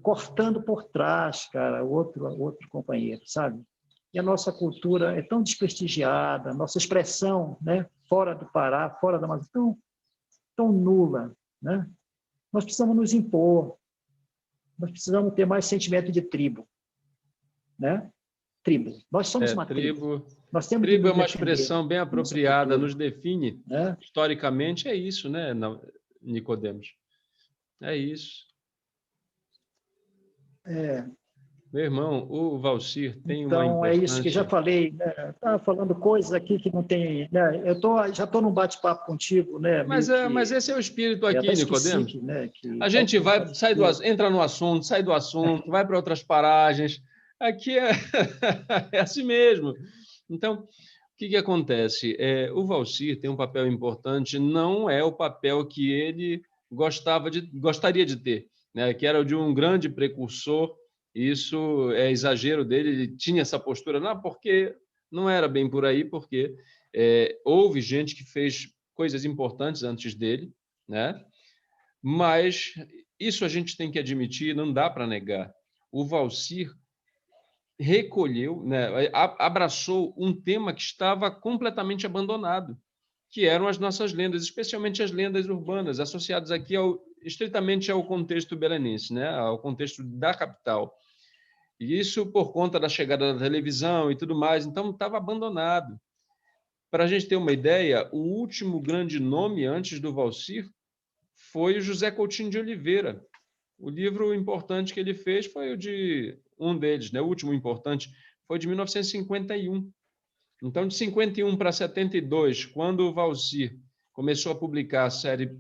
B: Cortando por trás, cara, outro companheiro, sabe? E a nossa cultura é tão desprestigiada, a nossa expressão, né? Fora do Pará, fora da Amazônia, tão nula, né? Nós precisamos nos impor, nós precisamos ter mais sentimento de tribo, né? Tribo. Nós somos uma tribo. Nós temos que
A: tribo é
B: nos
A: uma
B: defender.
A: expressão bem apropriada, nos define. Né? Historicamente é isso, né, Nicodemos? É isso. Meu irmão, o Valcir tem uma
B: Então,
A: importância...
B: é isso que já falei, né? Estava falando coisas aqui que não tem... Né? Já estou num bate-papo contigo, né?
A: Mas esse é o espírito aqui, Nicodemos.
B: Né?
A: A gente entra no assunto, sai do assunto, vai para outras paragens. Aqui é assim mesmo. Então, o que acontece? O Valcir tem um papel importante, não é o papel que ele gostaria de ter, né? Que era o de um grande precursor. Isso é exagero dele, ele tinha essa postura, não, porque não era bem por aí, porque houve gente que fez coisas importantes antes dele, né? Mas isso a gente tem que admitir, não dá para negar. O Valcir recolheu, né, abraçou um tema que estava completamente abandonado, que eram as nossas lendas, especialmente as lendas urbanas, associadas aqui estritamente ao contexto belenense, né, ao contexto da capital. E isso por conta da chegada da televisão e tudo mais, então estava abandonado. para a gente ter uma ideia, o último grande nome antes do Valcir foi o José Coutinho de Oliveira. O livro importante que ele fez foi um deles, né? O último importante foi de 1951. Então, de 51 para 72, quando o Valcir começou a publicar a série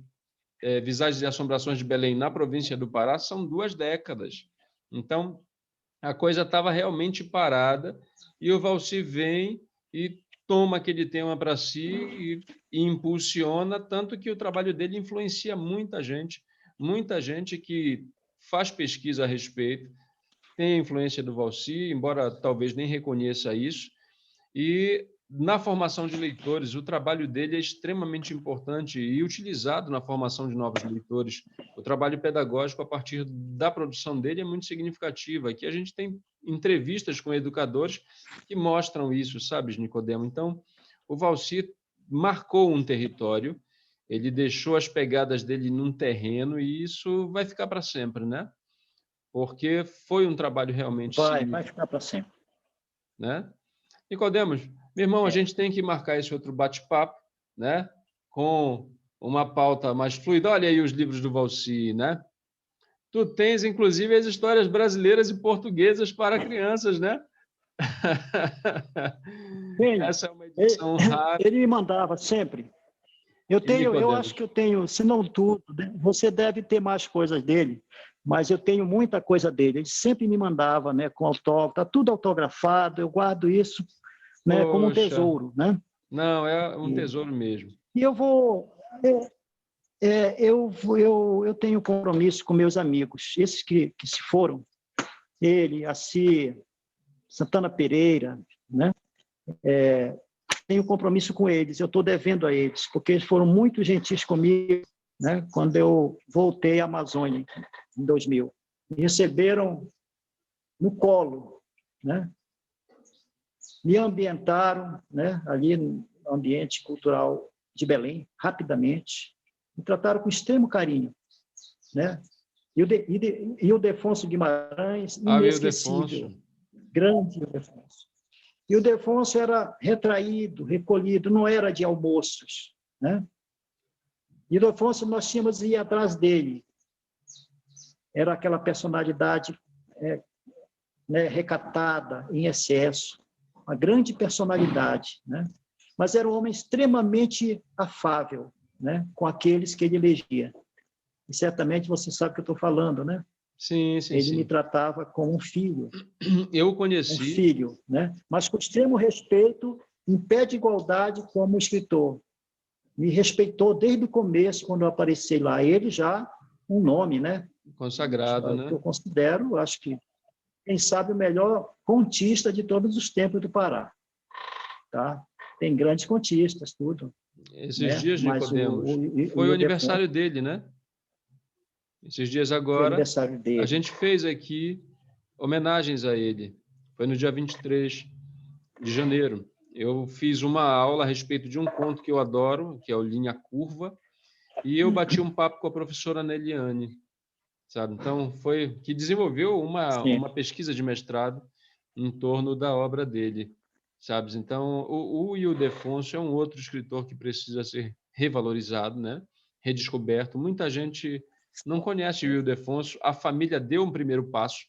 A: Visagens e Assombrações de Belém na província do Pará, são 2 décadas. Então, a coisa estava realmente parada e o Valcir vem e toma aquele tema para si e impulsiona, tanto que o trabalho dele influencia muita gente que faz pesquisa a respeito, tem a influência do Valcir, embora talvez nem reconheça isso, e na formação de leitores, o trabalho dele é extremamente importante e utilizado na formação de novos leitores. O trabalho pedagógico, a partir da produção dele, é muito significativo. Aqui a gente tem entrevistas com educadores que mostram isso, sabe, Nicodemo? Então, o Valcir marcou um território, ele deixou as pegadas dele num terreno e isso vai ficar para sempre, né? Porque foi um trabalho realmente
B: Vai ficar para sempre.
A: Né? Nicodemos, meu irmão, a gente tem que marcar esse outro bate-papo, né? Com uma pauta mais fluida. Olha aí os livros do Valcir, né? Tu tens, inclusive, as histórias brasileiras e portuguesas para crianças, né? Essa é uma edição rara.
B: Ele me mandava sempre. Eu acho que eu tenho, se não tudo, né? Você deve ter mais coisas dele, mas eu tenho muita coisa dele. Ele sempre me mandava, né, com autógrafo, tá tudo autografado, eu guardo isso, né, como um tesouro, né?
A: Não, é um tesouro mesmo.
B: E eu vou... eu tenho compromisso com meus amigos, esses que se foram, ele, Assi, Santana Pereira, né? Tenho compromisso com eles, eu estou devendo a eles, porque eles foram muito gentis comigo, né? Quando eu voltei à Amazônia, em 2000. Me receberam no colo, né? Me ambientaram, né? Ali no ambiente cultural de Belém, rapidamente, me trataram com extremo carinho, né? E o Ildefonso Guimarães, inesquecível, grande Ildefonso. E o Ildefonso era retraído, recolhido, não era de almoços, né? E o Ildefonso, nós tínhamos que ir atrás dele. Era aquela personalidade né, recatada, em excesso, uma grande personalidade, né? Mas era um homem extremamente afável, né, com aqueles que ele elegia. E certamente você sabe o que eu estou falando, né?
A: Sim.
B: Ele me tratava como um filho.
A: Eu o conheci.
B: Um filho, né? Mas com extremo respeito, em pé de igualdade como escritor. Me respeitou desde o começo, quando eu apareci lá. Ele já um nome, né?
A: Consagrado, né?
B: Que eu considero, acho que, quem sabe, o melhor contista de todos os tempos do Pará. Tá? Tem grandes contistas, tudo.
A: Esses dias, Nicodemos, foi o aniversário dele, né? Esses dias agora, a gente fez aqui homenagens a ele. Foi no dia 23 de janeiro. Eu fiz uma aula a respeito de um conto que eu adoro, que é o Linha Curva, e eu bati um papo com a professora Neliane, sabe? Então, foi que desenvolveu uma pesquisa de mestrado em torno da obra dele, sabe? Então, o Ildefonso é um outro escritor que precisa ser revalorizado, né? Redescoberto. Muita gente não conhece o Ildefonso. A família deu um primeiro passo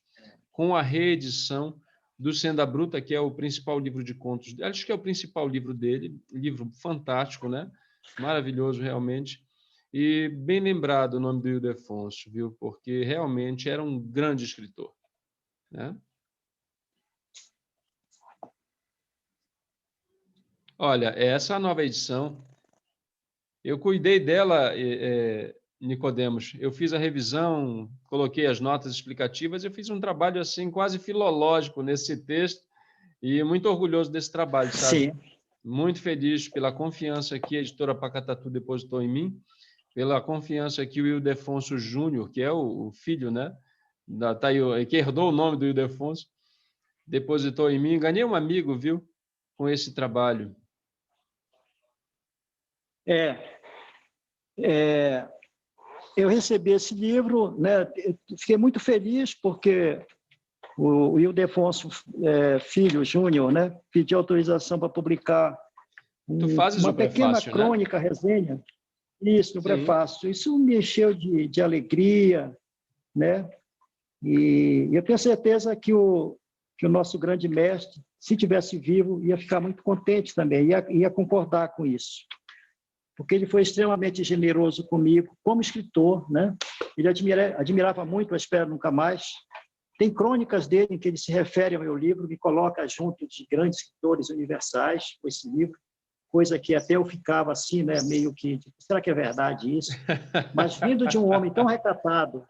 A: com a reedição do Senda Bruta, que é o principal livro de contos. Acho que é o principal livro dele, livro fantástico, né? Maravilhoso, realmente. E bem lembrado o nome do Ildefonso, viu? Porque realmente era um grande escritor, né? Olha, essa nova edição, eu cuidei dela, Nicodemos. Eu fiz a revisão, coloquei as notas explicativas, eu fiz um trabalho assim quase filológico nesse texto e muito orgulhoso desse trabalho, sabe?
B: Sim.
A: Muito feliz pela confiança que a editora Pacatatu depositou em mim, pela confiança que o Ildefonso Júnior, que é o filho, né, que herdou o nome do Ildefonso, depositou em mim. Ganhei um amigo, viu, com esse trabalho.
B: Eu recebi esse livro, né? Fiquei muito feliz porque o Ildefonso Filho Júnior, né, pediu autorização para publicar
A: Tu fazes
B: uma
A: o
B: pequena
A: prefácio,
B: crônica, resenha, isso, no
A: Sim.
B: prefácio. Isso me encheu de alegria, né? E eu tenho certeza que o nosso grande mestre, se tivesse vivo, ia ficar muito contente também, ia concordar com isso. Porque ele foi extremamente generoso comigo, como escritor, né? Ele admirava muito a Espera Nunca Mais. Tem crônicas dele em que ele se refere ao meu livro, me coloca junto de grandes escritores universais com esse livro, coisa que até eu ficava assim, né? Meio que, será que é verdade isso? Mas vindo de um homem tão recatado,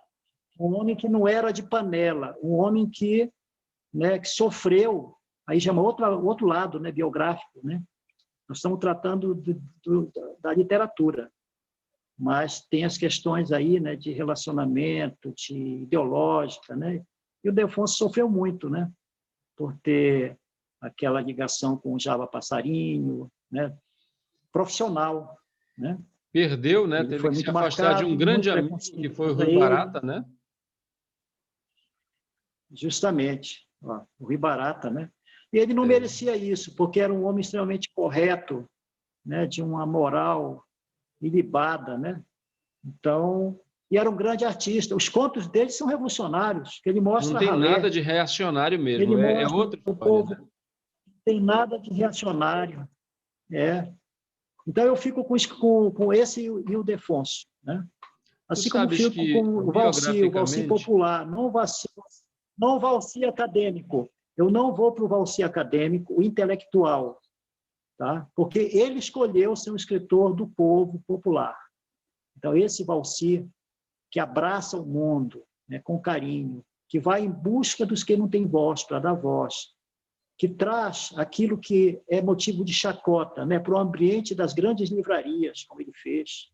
B: um homem que não era de panela, um homem que, né, que sofreu, aí já é outro lado, né, biográfico, né? Nós estamos tratando da literatura, mas tem as questões aí, né, de relacionamento, de ideológica, né? E o Delfonso sofreu muito, né, por ter aquela ligação com o Java Passarinho, né, profissional, né?
A: Perdeu, né?
B: Ele
A: Teve
B: foi
A: que se
B: muito
A: afastar de um
B: marcado,
A: grande
B: muito
A: amigo, que
B: preconceito
A: foi o
B: contra
A: Rui
B: ele,
A: Barata, né?
B: justamente, ó, o Rui Barata, né? E ele não
A: É.
B: merecia isso, porque era um homem extremamente correto, né, de uma moral ilibada, né? Então, e era um grande artista. Os contos dele são revolucionários, que ele
A: Não
B: mostra
A: tem nada
B: ralé,
A: de reacionário mesmo,
B: ele
A: é
B: mostra
A: outra
B: o
A: história,
B: povo,
A: né?
B: não tem nada de reacionário. É. Então, eu fico com esse e o Defonso, né?
A: Tu
B: Assim como
A: sabes
B: fico com
A: que,
B: o Valsi
A: biograficamente,
B: popular, não o Valsi acadêmico. Eu não vou para o Valsi acadêmico, o intelectual, tá? Porque ele escolheu ser um escritor do povo popular. Então, esse Valsi, que abraça o mundo, né, com carinho, que vai em busca dos que não têm voz, para dar voz, que traz aquilo que é motivo de chacota, né, para o ambiente das grandes livrarias, como ele fez,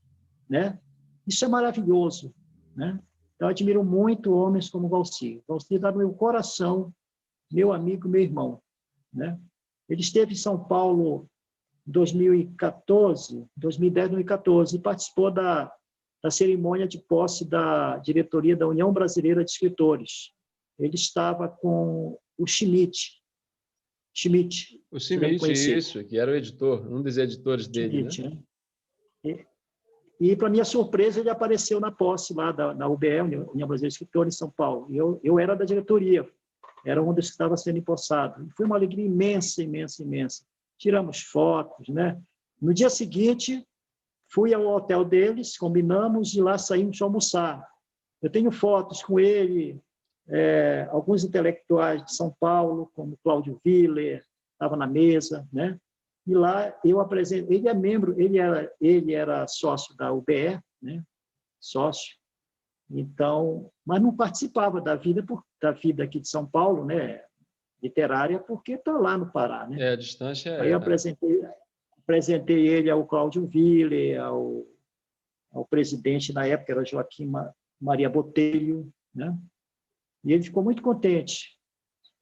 B: né? Isso é maravilhoso, né? Eu admiro muito homens como Valci. Valci está no meu coração, meu amigo, meu irmão, né? Ele esteve em São Paulo em 2014, 2010, 2014, e participou da cerimônia de posse da diretoria da União Brasileira de Escritores. Ele estava com o Schmidt,
A: o
B: você deve
A: Cimite,
B: conhecer,
A: isso, que era o editor, um dos editores dele, né?
B: Schmidt, né? E para minha surpresa, ele apareceu na posse lá da UBE, União Brasileira de Escritores, em São Paulo. E eu era da diretoria, era onde estava sendo empossado. E foi uma alegria imensa, imensa, imensa. Tiramos fotos, né? No dia seguinte, fui ao hotel deles, combinamos e lá saímos de almoçar. Eu tenho fotos com ele, alguns intelectuais de São Paulo, como Cláudio Willer, estava na mesa, né? E lá eu apresento, ele é membro, ele era sócio da UBE, né? Sócio. Então, mas não participava da vida aqui de São Paulo, né? Literária, porque está lá no Pará, né?
A: A distância
B: Aí eu apresentei ele ao Cláudio Willer, ao presidente na época, era Joaquim Maria Botelho, né? E ele ficou muito contente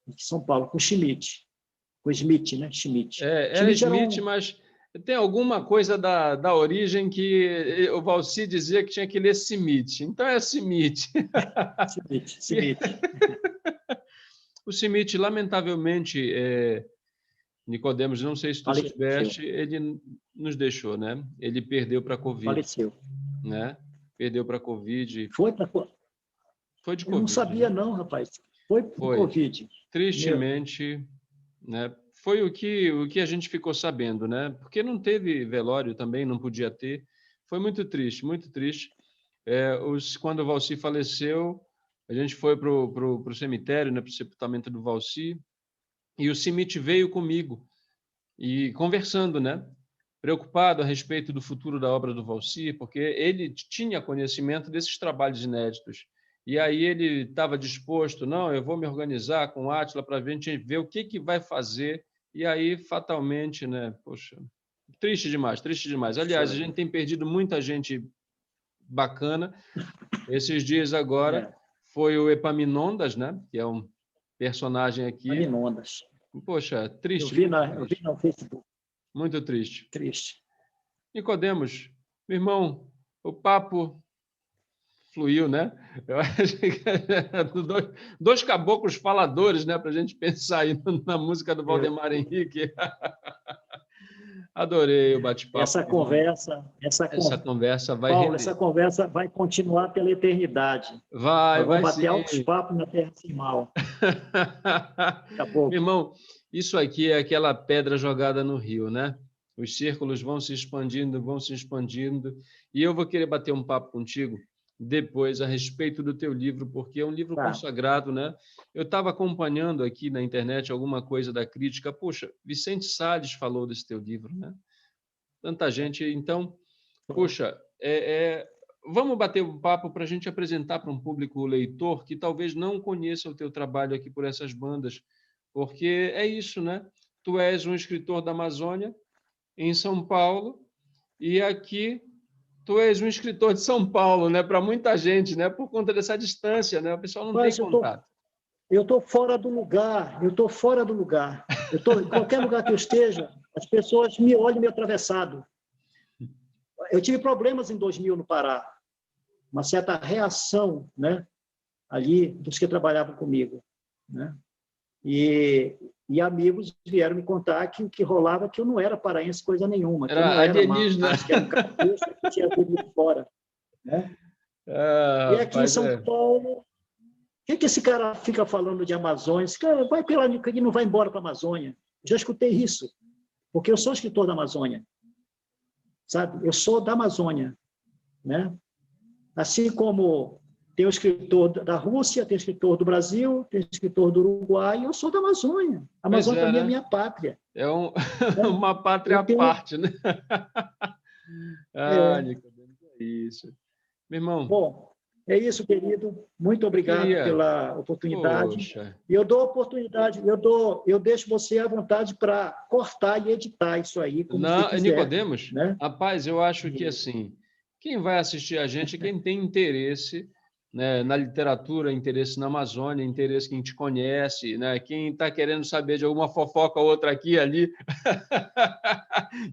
B: em São Paulo, com o Schmidt, né? Schmidt.
A: Era
B: Schmidt era
A: Smith, mas tem alguma coisa da origem que o Valci dizia que tinha que ler Simite. Então é Simite.
B: Schmidt.
A: O Simite, lamentavelmente, Nicodemos, não sei se tu
B: Faleceu.
A: soubeste, ele nos deixou, né? Ele perdeu para a Covid,
B: Faleceu.
A: né? Perdeu para a Covid.
B: Foi para...
A: Foi de
B: Eu não
A: Covid,
B: sabia,
A: né?
B: não, rapaz. Foi de
A: Foi.
B: Covid.
A: Tristemente, né? Foi o que a gente ficou sabendo, né? Porque não teve velório também, não podia ter. Foi muito triste, muito triste. Quando o Valci faleceu, a gente foi para o cemitério, né, para o sepultamento do Valci, e o Simite veio comigo, e conversando, né? Preocupado a respeito do futuro da obra do Valci, porque ele tinha conhecimento desses trabalhos inéditos. E aí ele estava disposto, não, eu vou me organizar com o Átila para a gente ver o que vai fazer. E aí, fatalmente, né? Poxa, triste demais, triste demais. Aliás, a gente tem perdido muita gente bacana. Esses dias agora foi o Epaminondas, né? Que é um personagem aqui.
B: Epaminondas.
A: Poxa, triste.
B: Eu vi no Facebook.
A: Muito triste.
B: Triste.
A: Nicodemos, meu irmão, o papo fluiu, né? Eu acho que dois caboclos faladores, né? Para a gente pensar aí na música do Valdemar Henrique. Adorei o bate-papo.
B: Essa
A: conversa vai
B: Paulo,
A: render.
B: essa conversa vai continuar pela eternidade.
A: Vai
B: Nós vamos bater
A: sim.
B: altos papos na terra sem mal. Daqui a pouco.
A: Meu irmão, isso aqui é aquela pedra jogada no rio, né? Os círculos vão se expandindo, e eu vou querer bater um papo contigo depois a respeito do teu livro, porque é um livro consagrado, né? Eu estava acompanhando aqui na internet alguma coisa da crítica. Puxa, Vicente Salles falou desse teu livro, né? Tanta gente. Então, puxa, vamos bater um papo para a gente apresentar para um público leitor que talvez não conheça o teu trabalho aqui por essas bandas, porque é isso, né? Tu és um escritor da Amazônia, em São Paulo, e aqui tu és um escritor de São Paulo, né? Para muita gente, né? Por conta dessa distância, né? O pessoal não tem contato.
B: Eu estou fora do lugar, em qualquer lugar que eu esteja, as pessoas me olham meio atravessado. Eu tive problemas em 2000 no Pará, uma certa reação, né, ali dos que trabalhavam comigo, né? E amigos vieram me contar que o que rolava que eu não era paraense coisa nenhuma, que eu não era mais, que era um capucho que tinha vindo de fora, né? E aqui em São Paulo, o que esse cara fica falando de Amazônia? Esse cara vai pela e não vai embora para a Amazônia. Eu já escutei isso, porque eu sou escritor da Amazônia, sabe? Eu sou da Amazônia, né? Assim como tem o escritor da Rússia, tem o escritor do Brasil, tem o escritor do Uruguai, eu sou da Amazônia. A Amazônia para mim é minha pátria.
A: É uma pátria à parte, né? Nicodemo, é isso. Meu irmão.
B: Bom, é isso, querido. Muito obrigado pela oportunidade.
A: Poxa.
B: E eu dou oportunidade, eu deixo você à vontade para cortar e editar isso aí, como você quiser.
A: Nicodemos,
B: né?
A: Rapaz, eu acho que assim, quem vai assistir a gente, quem tem interesse, né, na literatura, interesse na Amazônia, interesse quem te conhece, né, quem está querendo saber de alguma fofoca ou outra aqui ali,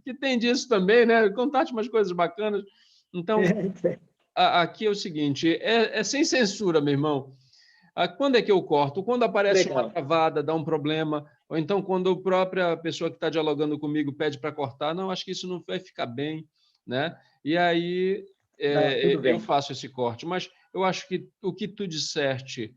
A: que tem disso também, né? Contar-te umas coisas bacanas. Então, aqui é o seguinte, é sem censura, meu irmão. Quando é que eu corto? Quando aparece uma travada, dá um problema, ou então quando a própria pessoa que está dialogando comigo pede para cortar, não, acho que isso não vai ficar bem, né? E aí eu faço esse corte. Mas eu acho que o que tu disseste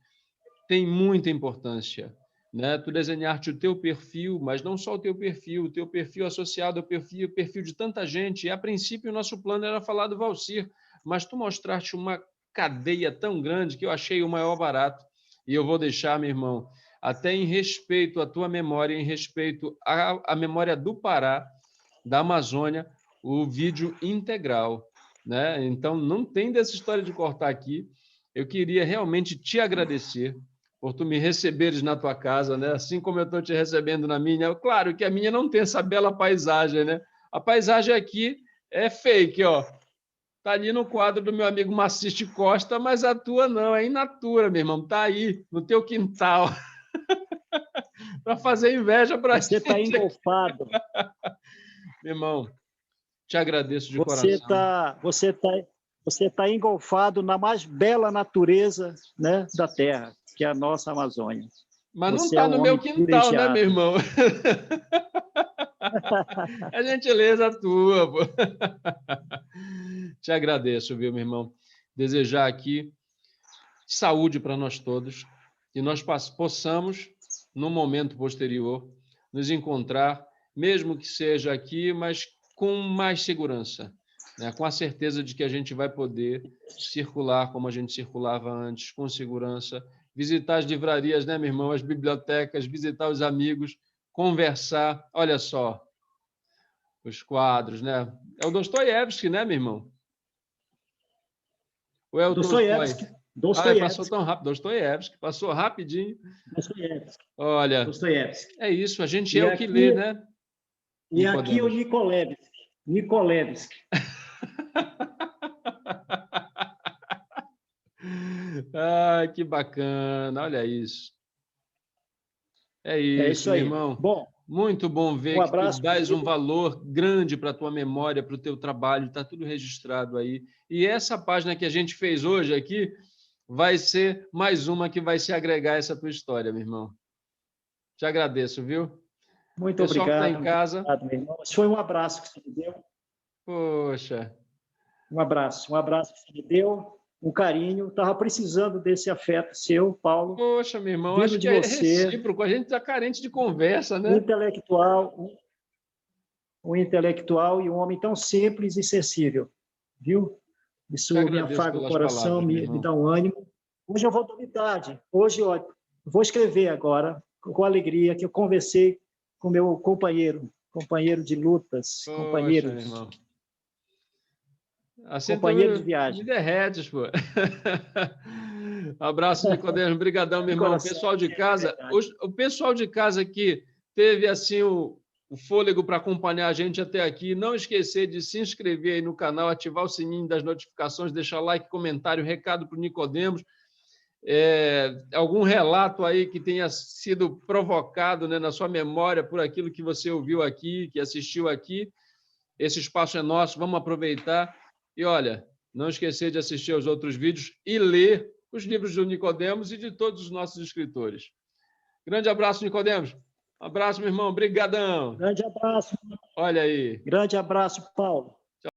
A: tem muita importância, né? Tu desenhaste o teu perfil, mas não só o teu perfil associado ao perfil de tanta gente. E, a princípio, o nosso plano era falar do Valcir, mas tu mostraste uma cadeia tão grande que eu achei o maior barato. E eu vou deixar, meu irmão, até em respeito à tua memória, em respeito à memória do Pará, da Amazônia, o vídeo integral, né? Então, não tem dessa história de cortar aqui. Eu queria realmente te agradecer por tu me receberes na tua casa, né? Assim como eu estou te recebendo na minha. Claro que a minha não tem essa bela paisagem, né? A paisagem aqui é fake, ó. Tá ali no quadro do meu amigo Maciste Costa, mas a tua não, é in natura, meu irmão. Tá aí, no teu quintal. Para fazer inveja para
B: você está engolfado.
A: Meu irmão, te agradeço de coração.
B: Você tá engolfado na mais bela natureza, né, da Terra, que é a nossa Amazônia.
A: Mas não está no meu quintal, né, meu irmão? É gentileza tua, pô. Te agradeço, viu, meu irmão? Desejar aqui saúde para nós todos, que nós possamos, no momento posterior, nos encontrar, mesmo que seja aqui, mas com mais segurança, né? Com a certeza de que a gente vai poder circular como a gente circulava antes, com segurança, visitar as livrarias, né, meu irmão, as bibliotecas, visitar os amigos, conversar. Olha só, os quadros, né? É o Dostoiévski, né, meu irmão? Ou é o
B: Dostoiévski.
A: Passou tão rápido. Dostoiévski, passou rapidinho.
B: Dostoiévski.
A: Olha,
B: Dostoiévski.
A: É isso, a gente é o que lê, né?
B: E aqui o Nikolevski.
A: Que bacana, olha isso. É isso,
B: aí.
A: meu irmão.
B: Bom,
A: muito bom ver que tu dás um valor grande para a tua memória, para o teu trabalho, está tudo registrado aí. E essa página que a gente fez hoje aqui vai ser mais uma que vai se agregar a essa tua história, meu irmão. Te agradeço, viu?
B: Muito
A: Pessoal
B: obrigado.
A: que está em casa.
B: Obrigado, meu irmão. Isso foi um abraço que você me deu.
A: Poxa.
B: Um abraço que você me deu, um carinho. Estava precisando desse afeto seu, Paulo,
A: Poxa, meu irmão,
B: vindo
A: acho
B: de
A: que é
B: você,
A: recíproco. A gente está carente de conversa,
B: um
A: né?
B: intelectual e um homem tão simples e sensível, viu?
A: Te
B: Isso me
A: agradeço
B: afaga o
A: pelas
B: coração,
A: palavras, meu
B: me
A: irmão.
B: dá um ânimo. Hoje eu vou dar idade. Hoje, ó, vou escrever agora, com alegria, que eu conversei com meu companheiro de lutas,
A: Poxa, meu irmão. Assim tu
B: companheiro de
A: me
B: viagem.
A: derretes, pô. Abraço, Nicodemo. Obrigadão, meu
B: De
A: irmão.
B: coração,
A: Pessoal de
B: é
A: casa,
B: verdade.
A: o pessoal de casa que teve assim o fôlego para acompanhar a gente até aqui, não esquecer de se inscrever aí no canal, ativar o sininho das notificações, deixar like, comentário, recado para o Nicodemos. Algum relato aí que tenha sido provocado, né, na sua memória por aquilo que você ouviu aqui, que assistiu aqui. Esse espaço é nosso, vamos aproveitar. E olha, não esquecer de assistir aos outros vídeos e ler os livros do Nicodemos e de todos os nossos escritores. Grande abraço, Nicodemos. Um abraço, meu irmão. Obrigadão.
B: Grande abraço.
A: Olha aí.
B: Grande abraço, Paulo.